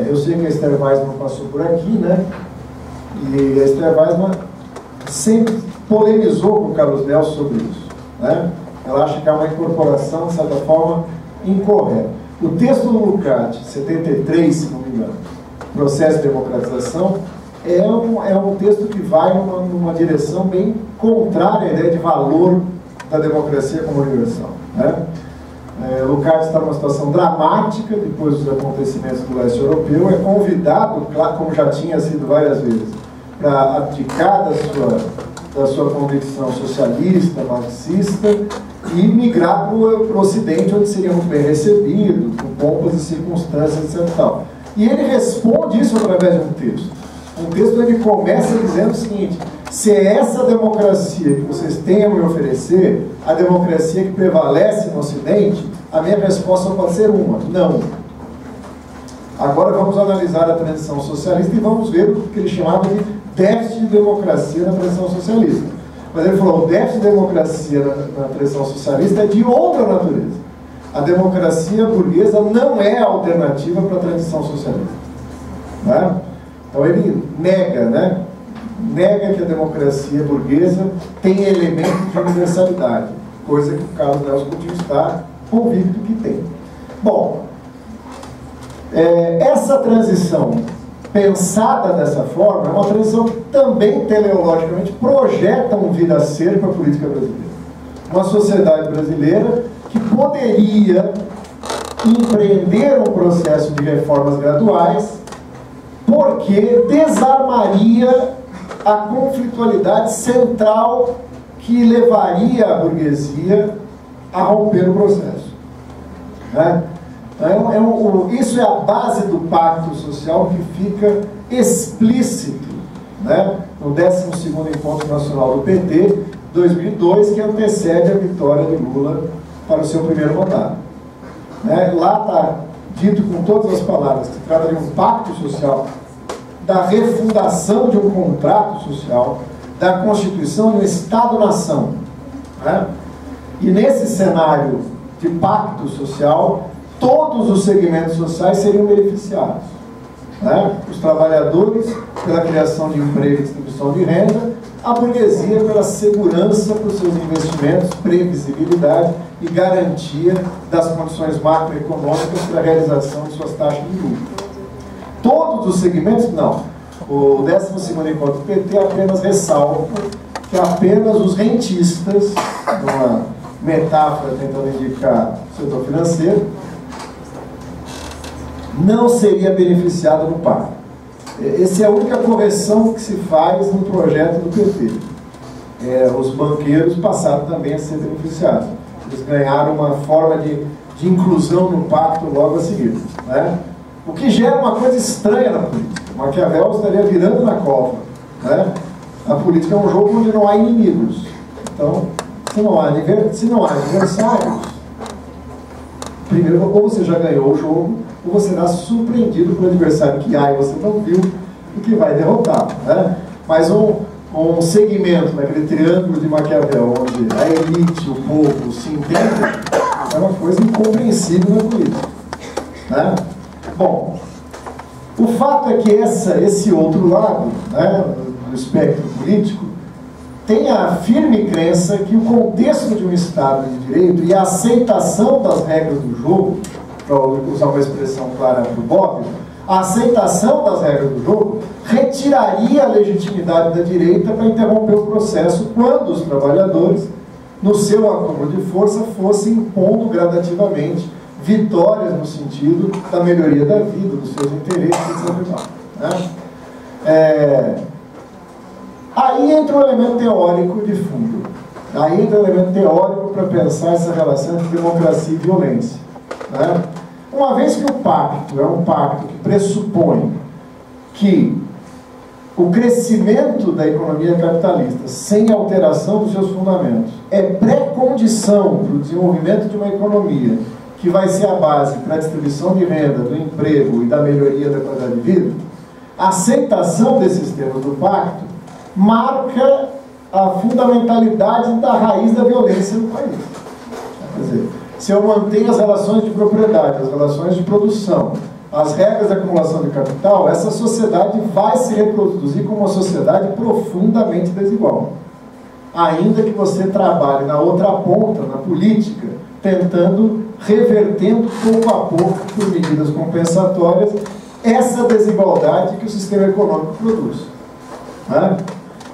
Eu sei que a Esther Weissman passou por aqui, né? E a Esther Weissman sempre polemizou com o Carlos Nelson sobre isso, né? Ela acha que é uma incorporação, de certa forma, incorreta. O texto do Lukács, 73, se não me engano, Processo de Democratização, é um texto que vai numa direção bem contrária à ideia de valor da democracia como universal, né? Lukács está numa situação dramática depois dos acontecimentos do leste europeu, é convidado, claro, como já tinha sido várias vezes, para abdicar da sua convicção socialista, marxista, e migrar para o Ocidente, onde seria muito bem recebido, com pompas e circunstâncias, etc. Tal. E ele responde isso através de um texto. Um texto onde ele começa dizendo o seguinte: se é essa democracia que vocês têm a me oferecer, a democracia que prevalece no Ocidente, a minha resposta pode ser uma: não. Agora vamos analisar a transição socialista e vamos ver o que ele chamava de déficit de democracia na transição socialista. Mas ele falou: o déficit de democracia na transição socialista é de outra natureza. A democracia burguesa não é a alternativa para a transição socialista, né? Então ele nega, né? Nega que a democracia burguesa tem elementos de universalidade, coisa que o Carlos Nelson Coutinho está convicto que tem. Bom, essa transição pensada dessa forma é uma transição que também teleologicamente projeta um vir a ser para a política brasileira. Uma sociedade brasileira que poderia empreender um processo de reformas graduais, porque desarmaria a conflitualidade central que levaria a burguesia a romper o processo, né? Isso é a base do pacto social que fica explícito, né, no 12º Encontro Nacional do PT, 2002, que antecede a vitória de Lula para o seu primeiro mandato, né? Lá está dito com todas as palavras que se trata de um pacto social, da refundação de um contrato social, da constituição de um Estado-nação, né? E nesse cenário de pacto social, todos os segmentos sociais seriam beneficiados, né? Os trabalhadores pela criação de emprego e distribuição de renda, a burguesia pela segurança para os seus investimentos, previsibilidade e garantia das condições macroeconômicas para a realização de suas taxas de lucro. Todos os segmentos, não. O 12º Encontro do PT apenas ressalva que apenas os rentistas, numa metáfora tentando indicar o setor financeiro, não seria beneficiado no pacto. Essa é a única correção que se faz no projeto do PT. Os banqueiros passaram também a ser beneficiados. Eles ganharam uma forma de inclusão no pacto logo a seguir, né? O que gera uma coisa estranha na política. Maquiavel estaria virando na cova, né? A política é um jogo onde não há inimigos. Então, se não há adversários, primeiro, ou você já ganhou o jogo, ou você será surpreendido pelo adversário que há e você não viu e que vai derrotar, né? Mas um segmento naquele triângulo de Maquiavel, onde a elite, o povo se entendem, é uma coisa incompreensível na política, né? Bom, o fato é que esse outro lado, né, do espectro político tem a firme crença que o contexto de um Estado de Direito e a aceitação das regras do jogo, para usar uma expressão clara para o Bob, A aceitação das regras do jogo retiraria a legitimidade da direita para interromper o processo quando os trabalhadores, no seu acúmulo de força, fossem impondo gradativamente vitórias no sentido da melhoria da vida, dos seus interesses, etc. Né? Aí entra um elemento teórico de fundo. Aí entra um elemento teórico para pensar essa relação entre democracia e violência. Né? Uma vez que o pacto é um pacto que pressupõe que o crescimento da economia capitalista, sem alteração dos seus fundamentos, é pré-condição para o desenvolvimento de uma economia que vai ser a base para a distribuição de renda, do emprego e da melhoria da qualidade de vida, a aceitação desses termos do pacto marca a fundamentalidade da raiz da violência no país. Quer dizer, se eu mantenho as relações de propriedade, as relações de produção, as regras de acumulação de capital, essa sociedade vai se reproduzir como uma sociedade profundamente desigual. Ainda que você trabalhe na outra ponta, na política, tentando, revertendo pouco a pouco, por medidas compensatórias, essa desigualdade que o sistema econômico produz. Né?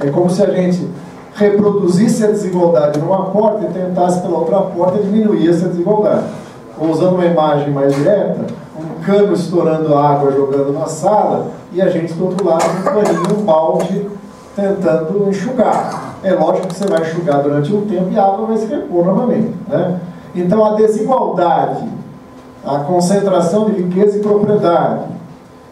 É como se a gente reproduzisse a desigualdade numa porta e tentasse pela outra porta diminuir essa desigualdade. Ou, usando uma imagem mais direta, um cano estourando água, jogando na sala, e a gente do outro lado, um paninho, um balde, tentando enxugar. É lógico que você vai enxugar durante um tempo e a água vai se repor novamente. Né? Então a desigualdade, a concentração de riqueza e propriedade,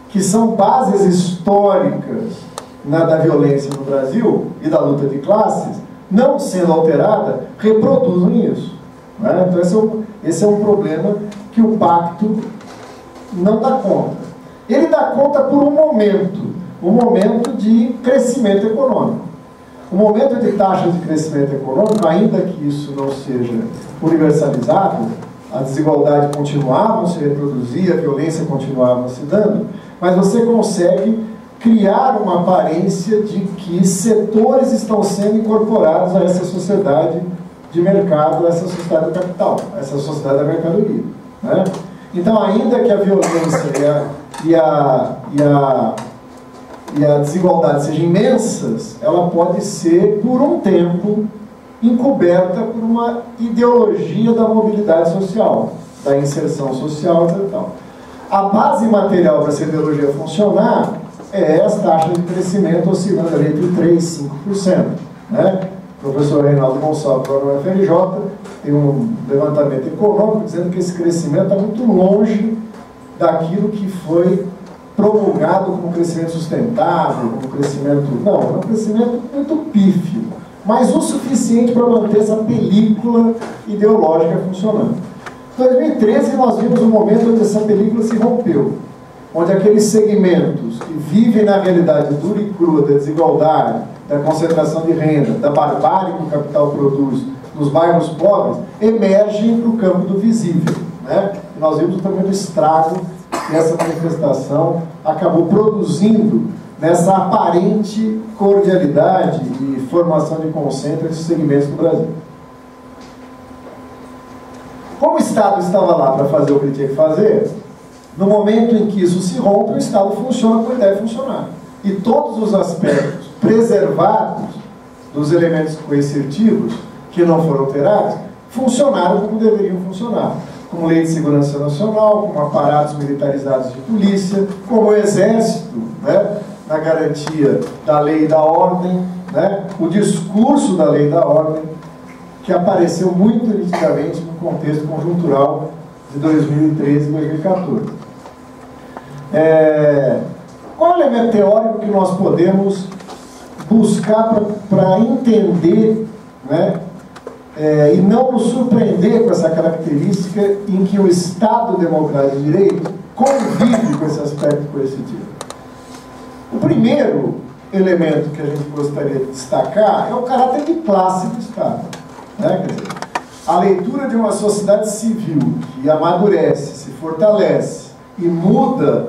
que são bases históricas da violência no Brasil e da luta de classes, não sendo alterada, reproduzem isso. Né? Então esse é um problema que o pacto não dá conta. Ele dá conta por um momento de crescimento econômico. O momento de taxa de crescimento econômico, ainda que isso não seja universalizado, a desigualdade continuava a se reproduzir, a violência continuava se dando, mas você consegue criar uma aparência de que setores estão sendo incorporados a essa sociedade de mercado, a essa sociedade do capital, a essa sociedade da mercadoria. Né? Então, ainda que a violência e a desigualdade sejam imensas, ela pode ser, por um tempo, encoberta por uma ideologia da mobilidade social, da inserção social, etc. A base material para essa ideologia funcionar é as taxas de crescimento oscilando ali entre 3% e 5%. Né? O professor Reinaldo Gonçalves, lá no FRJ, tem um levantamento econômico dizendo que esse crescimento está muito longe daquilo que foi promulgado como crescimento sustentável, como crescimento... Não, é um crescimento muito pífio, mas o suficiente para manter essa película ideológica funcionando. Em 2013, nós vimos um momento onde essa película se rompeu, onde aqueles segmentos que vivem na realidade dura e crua da desigualdade, da concentração de renda, da barbárie que o capital produz nos bairros pobres, emergem para o campo do visível. Né? E nós vimos também o estrago que essa manifestação acabou produzindo nessa aparente cordialidade e formação de consenso entre os segmentos do Brasil. Como o Estado estava lá para fazer o que ele tinha que fazer, no momento em que isso se rompe, o Estado funciona como ele deve funcionar. E todos os aspectos preservados dos elementos coercitivos, que não foram alterados, funcionaram como deveriam funcionar. Como lei de segurança nacional, como aparatos militarizados de polícia, como o exército, né, na garantia da lei e da ordem, né, o discurso da lei e da ordem, que apareceu muito nitidamente no contexto conjuntural de 2013 e 2014. Qual é o elemento teórico que nós podemos buscar para entender, né, e não nos surpreender com essa característica em que o Estado democrático de direito convive com esse aspecto coercitivo? O primeiro elemento que a gente gostaria de destacar é o caráter de classe do Estado. Né? Quer dizer, a leitura de uma sociedade civil que amadurece, se fortalece e muda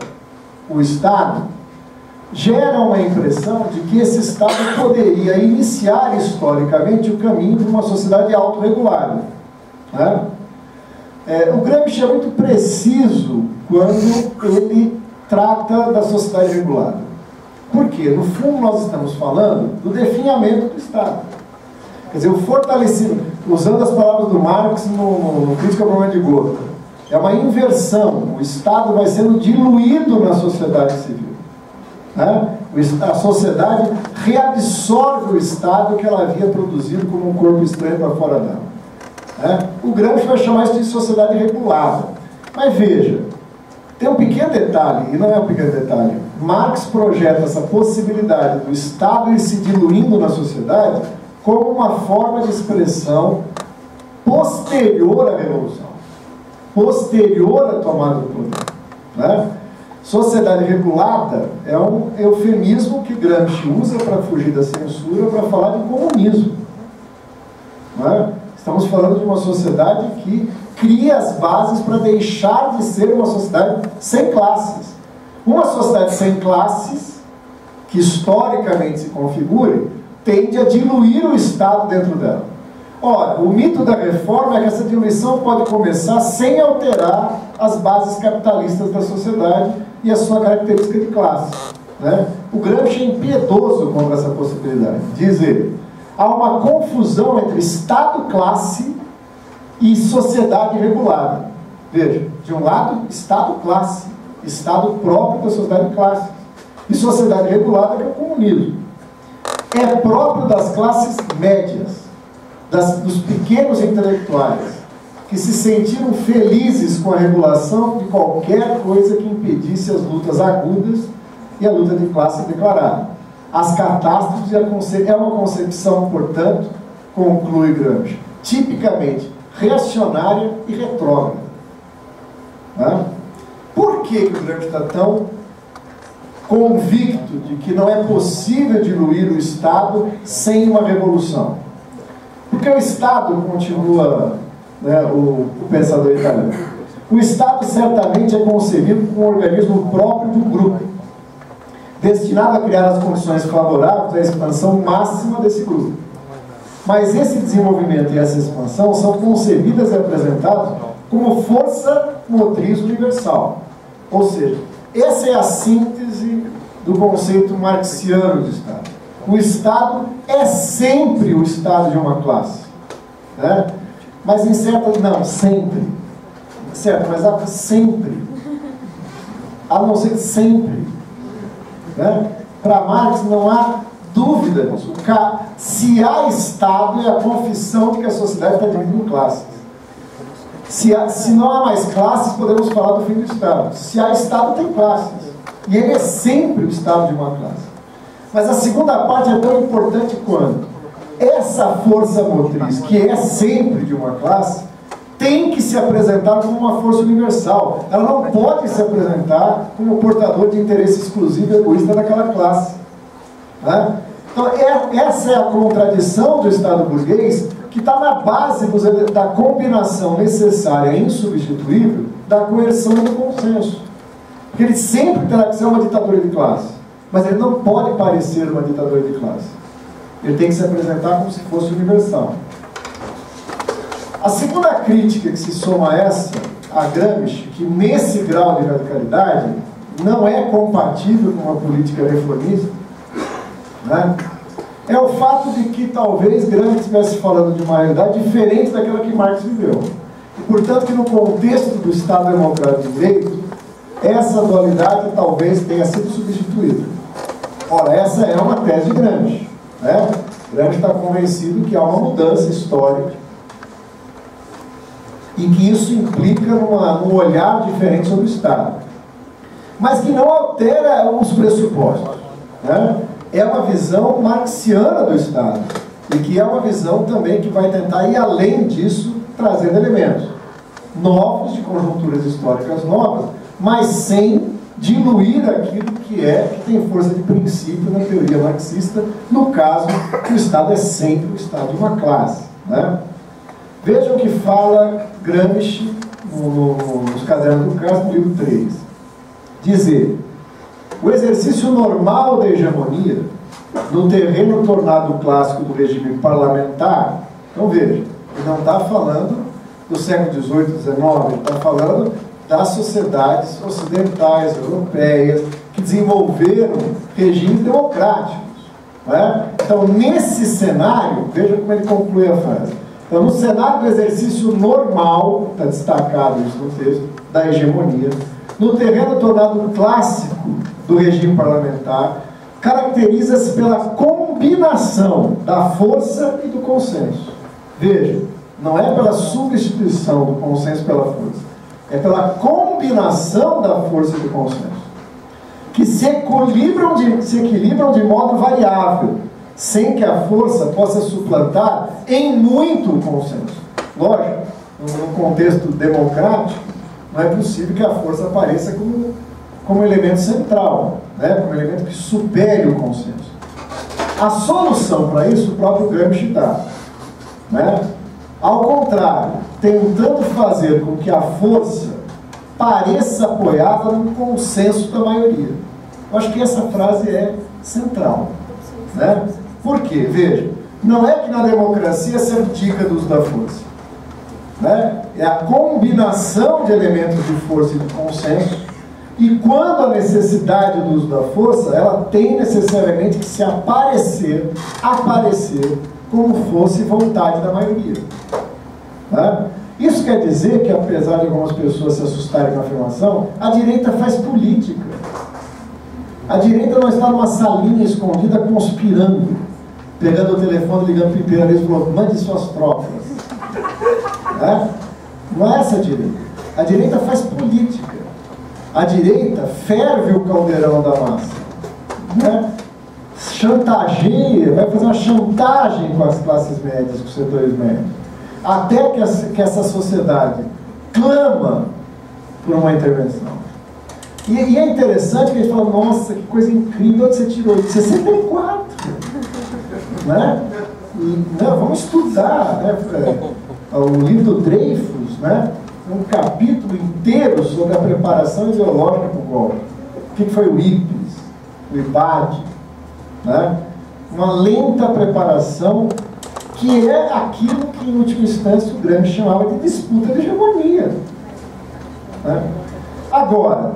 o Estado gera uma impressão de que esse Estado poderia iniciar historicamente o caminho de uma sociedade autorregulada. Né? O Gramsci é muito preciso quando ele trata da sociedade regulada. Por quê? No fundo, nós estamos falando do definhamento do Estado. Quer dizer, o fortalecimento, usando as palavras do Marx no Crítica ao Problema de Gotha, é uma inversão. O Estado vai sendo diluído na sociedade civil. Né? A sociedade reabsorve o Estado que ela havia produzido como um corpo estranho para fora dela. Né? O Gramsci vai chamar isso de sociedade regulada. Mas veja, tem um pequeno detalhe, e não é um pequeno detalhe. Marx projeta essa possibilidade do Estado ir se diluindo na sociedade como uma forma de expressão posterior à Revolução, posterior à tomada do poder. Né? Sociedade regulada é um eufemismo que Gramsci usa para fugir da censura, para falar de comunismo. Né? Estamos falando de uma sociedade que cria as bases para deixar de ser uma sociedade sem classes. Uma sociedade sem classes, que historicamente se configure, tende a diluir o Estado dentro dela. Ora, o mito da reforma é que essa diluição pode começar sem alterar as bases capitalistas da sociedade e a sua característica de classe. Né? O Gramsci é impiedoso contra essa possibilidade. Diz ele, há uma confusão entre Estado-classe e sociedade regulada. Veja, de um lado, Estado-classe, Estado próprio da sociedade de classe, e sociedade regulada, que é o comunismo. É próprio das classes médias, dos pequenos intelectuais, que se sentiram felizes com a regulação de qualquer coisa que impedisse as lutas agudas e a luta de classe declarada. As catástrofes é uma concepção, portanto, conclui Gramsci, tipicamente reacionária e retrógrada. Né? Por que o Gramsci está tão convicto de que não é possível diluir o Estado sem uma revolução? Porque o Estado, continua, né, o pensador italiano, o Estado certamente é concebido como um organismo próprio do grupo, destinado a criar as condições favoráveis à expansão máxima desse grupo. Mas esse desenvolvimento e essa expansão são concebidas e apresentadas como força motriz universal. Ou seja, essa é a síntese do conceito marxiano de Estado. O Estado é sempre o Estado de uma classe. Né? Mas em certas... Não, sempre. Certo, mas sempre. A não ser sempre. Né? Para Marx não há dúvida disso. Se há Estado, é a confissão de que a sociedade está dividida em classes. Se não há mais classes, podemos falar do fim do Estado. Se há Estado, tem classes. E ele é sempre o Estado de uma classe. Mas a segunda parte é tão importante quanto essa força motriz, que é sempre de uma classe, tem que se apresentar como uma força universal. Ela não pode se apresentar como portador de interesse exclusivo e egoísta daquela classe. Né? Então, essa é a contradição do Estado burguês, que está na base da combinação necessária e insubstituível da coerção e do consenso. Porque ele sempre terá que ser uma ditadura de classe. Mas ele não pode parecer uma ditadura de classe. Ele tem que se apresentar como se fosse universal. A segunda crítica que se soma a essa, a Gramsci, que nesse grau de radicalidade não é compatível com uma política reformista, né, é o fato de que talvez Gramsci estivesse falando de uma realidade diferente daquela que Marx viveu. E, portanto, que no contexto do Estado Democrático de Direito, essa dualidade talvez tenha sido substituída. Ora, essa é uma tese de Gramsci. Né? Gramsci está convencido que há uma mudança histórica e que isso implica num olhar diferente sobre o Estado. Mas que não altera os pressupostos. Né? É uma visão marxiana do Estado. E que é uma visão também que vai tentar ir além disso, trazendo elementos novos, de conjunturas históricas novas, mas sem diluir aquilo que tem força de princípio na teoria marxista, no caso que o Estado é sempre o Estado de uma classe. Né? Vejam o que fala Gramsci nos Cadernos do Castro, no livro 3. Dizer, o exercício normal da hegemonia, no terreno tornado clássico do regime parlamentar, então veja, ele não está falando do século XVIII, XIX, ele está falando das sociedades ocidentais, europeias, que desenvolveram regimes democráticos. Não é? Então, nesse cenário, veja como ele conclui a frase. Então, no cenário do exercício normal, está destacado isso no texto, da hegemonia, no terreno tornado clássico do regime parlamentar, caracteriza-se pela combinação da força e do consenso. Veja, não é pela substituição do consenso pela força, é pela combinação da força e do consenso, que se equilibram de modo variável, sem que a força possa suplantar em muito o consenso. Lógico, num contexto democrático, não é possível que a força apareça como elemento central, né? Como elemento que supere o consenso. A solução para isso o próprio Gramsci dá, né? Ao contrário, tentando fazer com que a força pareça apoiada no consenso da maioria. Eu acho que essa frase é central, né? Por quê? Veja, não é que na democracia se abdica do uso da força, né? É a combinação de elementos de força e de consenso, e quando a necessidade do uso da força, ela tem necessariamente que se aparecer como fosse vontade da maioria, né? Isso quer dizer que, apesar de algumas pessoas se assustarem com a afirmação, a direita faz política. A direita não está numa salinha escondida conspirando, pegando o telefone, ligando para o imperialismo e falando, mande suas tropas. Né? Não é essa a direita. A direita faz política. A direita ferve o caldeirão da massa, né? Chantageia, vai fazer uma chantagem com as classes médias, com os setores médios, até que essa sociedade clama por uma intervenção. E é interessante que a gente fala, nossa, que coisa incrível, onde você tirou isso? 64, né? Vamos estudar, né? O livro do Dreyfus, né? Um capítulo inteiro sobre a preparação ideológica para o golpe. O que foi o IPES, o IBAD, né? Uma lenta preparação que é aquilo que, em última instância, o Gramsci chamava de disputa de hegemonia, né? Agora,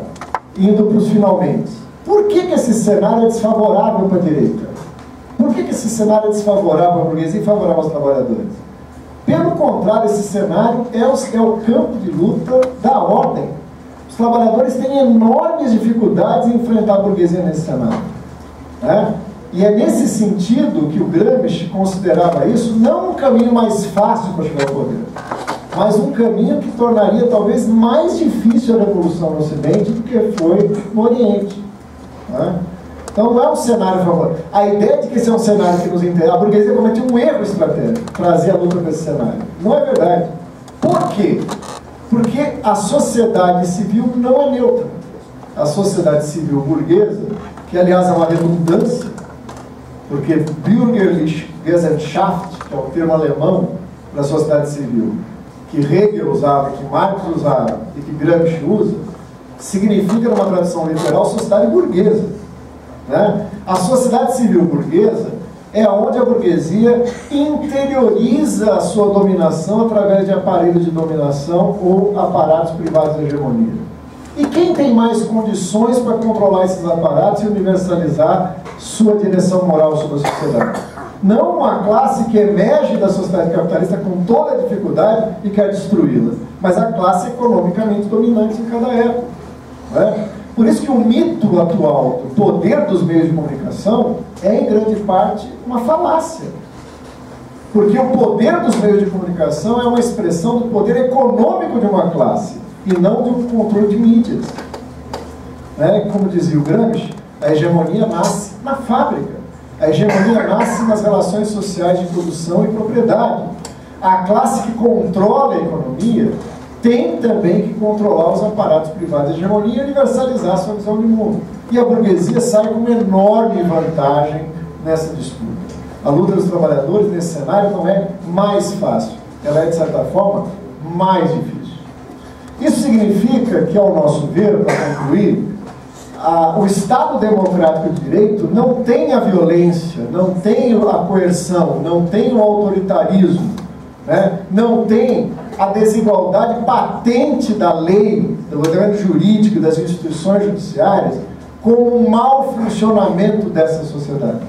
indo para os finalmente, por que esse cenário é desfavorável para a direita? Por que esse cenário é desfavorável à burguesia e favorável aos trabalhadores? Pelo contrário, esse cenário é o campo de luta da ordem. Os trabalhadores têm enormes dificuldades em enfrentar a burguesia nesse cenário, né? E é nesse sentido que o Gramsci considerava isso não um caminho mais fácil para chegar ao poder, mas um caminho que tornaria talvez mais difícil a revolução no Ocidente do que foi no Oriente, né? Então não é um cenário favorável. A ideia de que esse é um cenário que nos interessa, a burguesia cometeu um erro estratégico, trazer a luta para esse cenário. Não é verdade. Por quê? Porque a sociedade civil não é neutra. A sociedade civil burguesa, que aliás é uma redundância, porque Bürgerliche Gesellschaft, que é o termo alemão para a sociedade civil, que Hegel usava, que Marx usava e que Gramsci usa, significa, numa tradução literal, sociedade burguesa, né? A sociedade civil burguesa é onde a burguesia interioriza a sua dominação através de aparelhos de dominação ou aparatos privados de hegemonia. E quem tem mais condições para controlar esses aparatos e universalizar sua direção moral sobre a sociedade? Não uma classe que emerge da sociedade capitalista com toda a dificuldade e quer destruí-la, mas a classe economicamente dominante em cada época, né? Por isso que o mito atual do poder dos meios de comunicação é, em grande parte, uma falácia. Porque o poder dos meios de comunicação é uma expressão do poder econômico de uma classe, e não de um controle de mídias, né? Como dizia o Gramsci, a hegemonia nasce na fábrica. A hegemonia nasce nas relações sociais de produção e propriedade. A classe que controla a economia tem também que controlar os aparatos privados de hegemonia e universalizar sua visão de mundo. E a burguesia sai com uma enorme vantagem nessa disputa. A luta dos trabalhadores nesse cenário não é mais fácil, ela é, de certa forma, mais difícil. Isso significa que, ao nosso ver, para concluir, o Estado democrático de direito não tem a violência, não tem a coerção, não tem o autoritarismo, né? Não tem a desigualdade patente da lei, do ordenamento jurídico e das instituições judiciárias como um mau funcionamento dessa sociedade,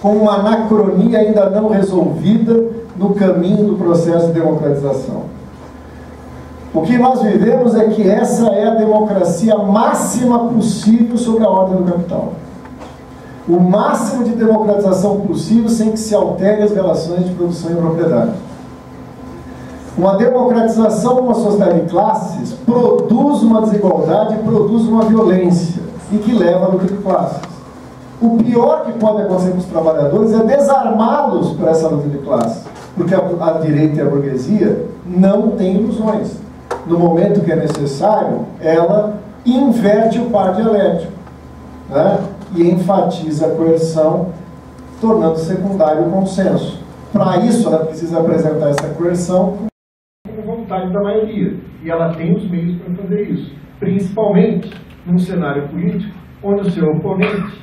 com uma anacronia ainda não resolvida no caminho do processo de democratização. O que nós vivemos é que essa é a democracia máxima possível sobre a ordem do capital. O máximo de democratização possível sem que se altere as relações de produção e propriedade. Uma democratização de uma sociedade de classes produz uma desigualdade, produz uma violência e que leva à luta de classes. O pior que pode acontecer com os trabalhadores é desarmá-los para essa luta de classes, porque a direita e a burguesia não têm ilusões. No momento que é necessário, ela inverte o par dialético, né? E enfatiza a coerção, tornando secundário o consenso. Para isso, ela precisa apresentar essa coerção como vontade da maioria. E ela tem os meios para fazer isso. Principalmente num cenário político onde o seu oponente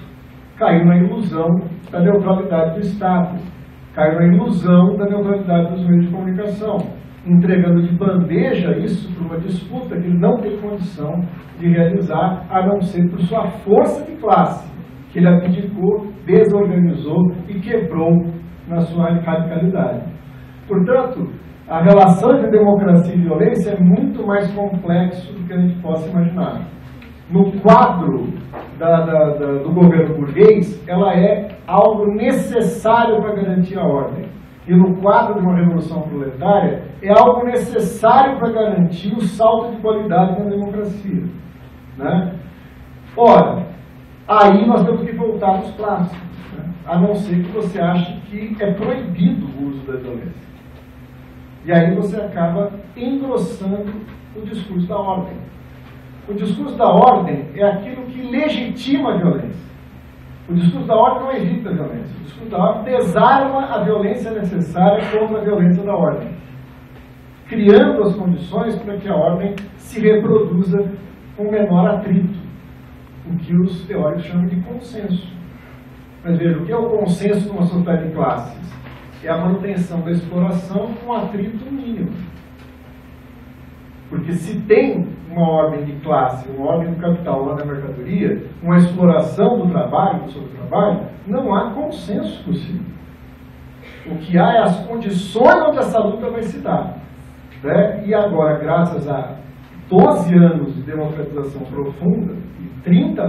caiu na ilusão da neutralidade do Estado, caiu na ilusão da neutralidade dos meios de comunicação, entregando de bandeja isso para uma disputa que ele não tem condição de realizar, a não ser por sua força de classe, que ele abdicou, desorganizou e quebrou na sua radicalidade. Portanto, a relação entre democracia e violência é muito mais complexo do que a gente possa imaginar. No quadro do governo burguês, ela é algo necessário para garantir a ordem. E no quadro de uma revolução proletária, é algo necessário para garantir o salto de qualidade na democracia, né? Ora, aí nós temos que voltar aos clássicos, né? A não ser que você ache que é proibido o uso da violência. E aí você acaba engrossando o discurso da ordem. O discurso da ordem é aquilo que legitima a violência. O discurso da ordem não evita a violência. O discurso da ordem desarma a violência necessária contra a violência da ordem, criando as condições para que a ordem se reproduza com menor atrito, o que os teóricos chamam de consenso. Mas veja, o que é o consenso numa sociedade de classes? É a manutenção da exploração com atrito mínimo. Porque se tem uma ordem de classe, uma ordem do capital lá na mercadoria, uma exploração do trabalho, do sobretrabalho, não há consenso possível. O que há é as condições onde essa luta vai se dar, né? E agora, graças a 12 anos de democratização profunda, e 30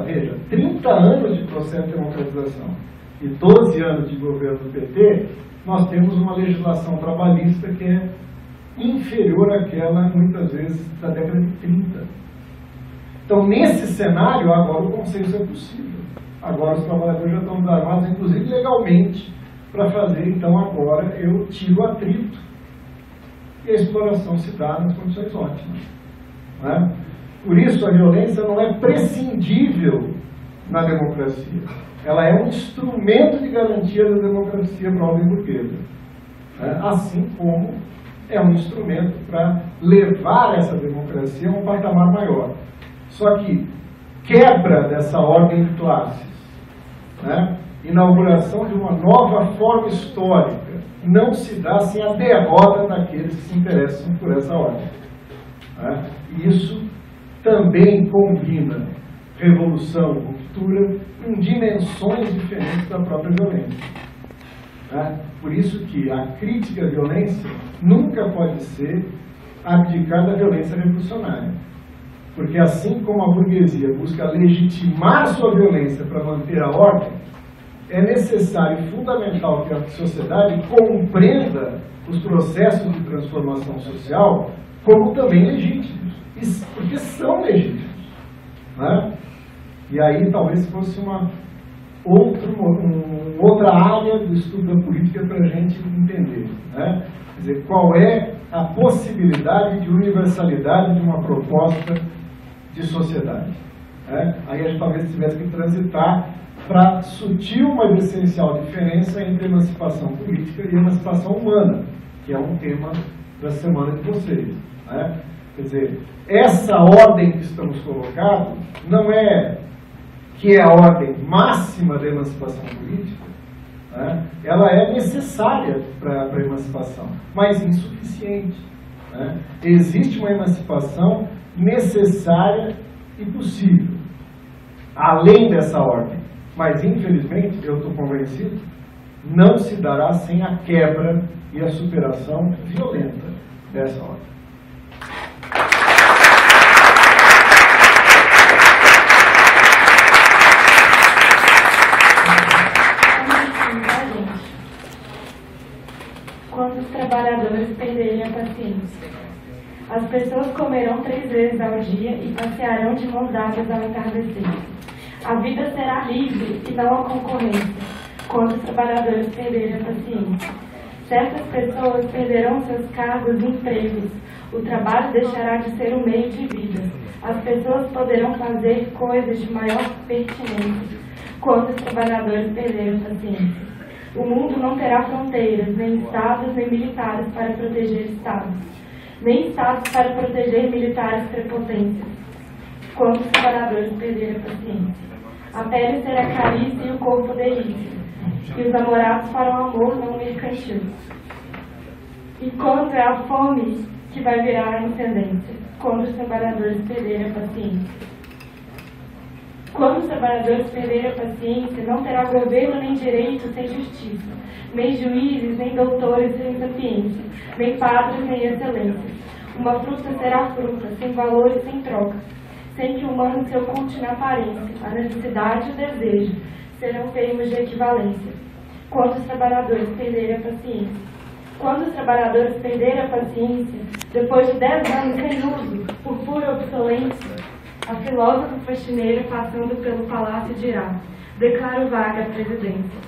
anos de processo de democratização, e 12 anos de governo do PT, nós temos uma legislação trabalhista que é inferior àquela, muitas vezes, da década de 30. Então, nesse cenário, agora o consenso é possível. Agora os trabalhadores já estão desarmados, inclusive legalmente, para fazer, então, agora eu tiro o atrito e a exploração se dá nas condições ótimas, né? Por isso, a violência não é prescindível na democracia. Ela é um instrumento de garantia da democracia para a ordem burguesa, né? Assim como é um instrumento para levar essa democracia a um patamar maior. Só que quebra dessa ordem de classes, né? Inauguração de uma nova forma histórica, não se dá sem a derrota daqueles que se interessam por essa ordem, né? E isso também combina revolução, ruptura, em dimensões diferentes da própria violência, né? Por isso que a crítica à violência nunca pode ser abdicar da violência revolucionária. Porque assim como a burguesia busca legitimar sua violência para manter a ordem, é necessário e fundamental que a sociedade compreenda os processos de transformação social como também legítimos, porque são legítimos, né? E aí talvez fosse uma outra área do estudo da política para a gente entender, né? Quer dizer, qual é a possibilidade de universalidade de uma proposta de sociedade, né? Aí a gente talvez tivesse que transitar para sutil, mas essencial diferença entre emancipação política e emancipação humana, que é um tema da semana de vocês, né? Quer dizer, essa ordem que estamos colocando não é que é a ordem máxima da emancipação política, né? Ela é necessária para a emancipação, mas insuficiente. né? Existe uma emancipação necessária e possível, além dessa ordem. Mas, infelizmente, eu estou convencido, não se dará sem a quebra e a superação violenta dessa ordem. Quando os trabalhadores perderem a paciência. As pessoas comerão 3 vezes ao dia e passearão de mãos dadas ao entardecer. A vida será livre e não a concorrência, quando os trabalhadores perderem a paciência. Certas pessoas perderão seus cargos e empregos. O trabalho deixará de ser um meio de vida. As pessoas poderão fazer coisas de maior pertinência, quando os trabalhadores perderem a paciência. O mundo não terá fronteiras, nem estados, nem militares para proteger estados, nem estados para proteger militares prepotências, quando os trabalhadores perderem a paciência. A pele será carícia e o corpo delícia, e os namorados farão amor não mercantil. E quando é a fome que vai virar a intendência, quando os trabalhadores perderem a paciência. Quando os trabalhadores perderem a paciência, não terá governo nem direito sem justiça, nem juízes, nem doutores sem sapiência, nem padres, nem excelência. Uma fruta será fruta, sem valor e sem troca, sem que o humano se oculte na aparência. A necessidade e o desejo serão termos de equivalência, quando os trabalhadores perderem a paciência. Quando os trabalhadores perderem a paciência, depois de 10 anos sem uso, por pura obsolência, a filósofa faxineira, passando pelo palácio, dirá: declaro vaga a presidência.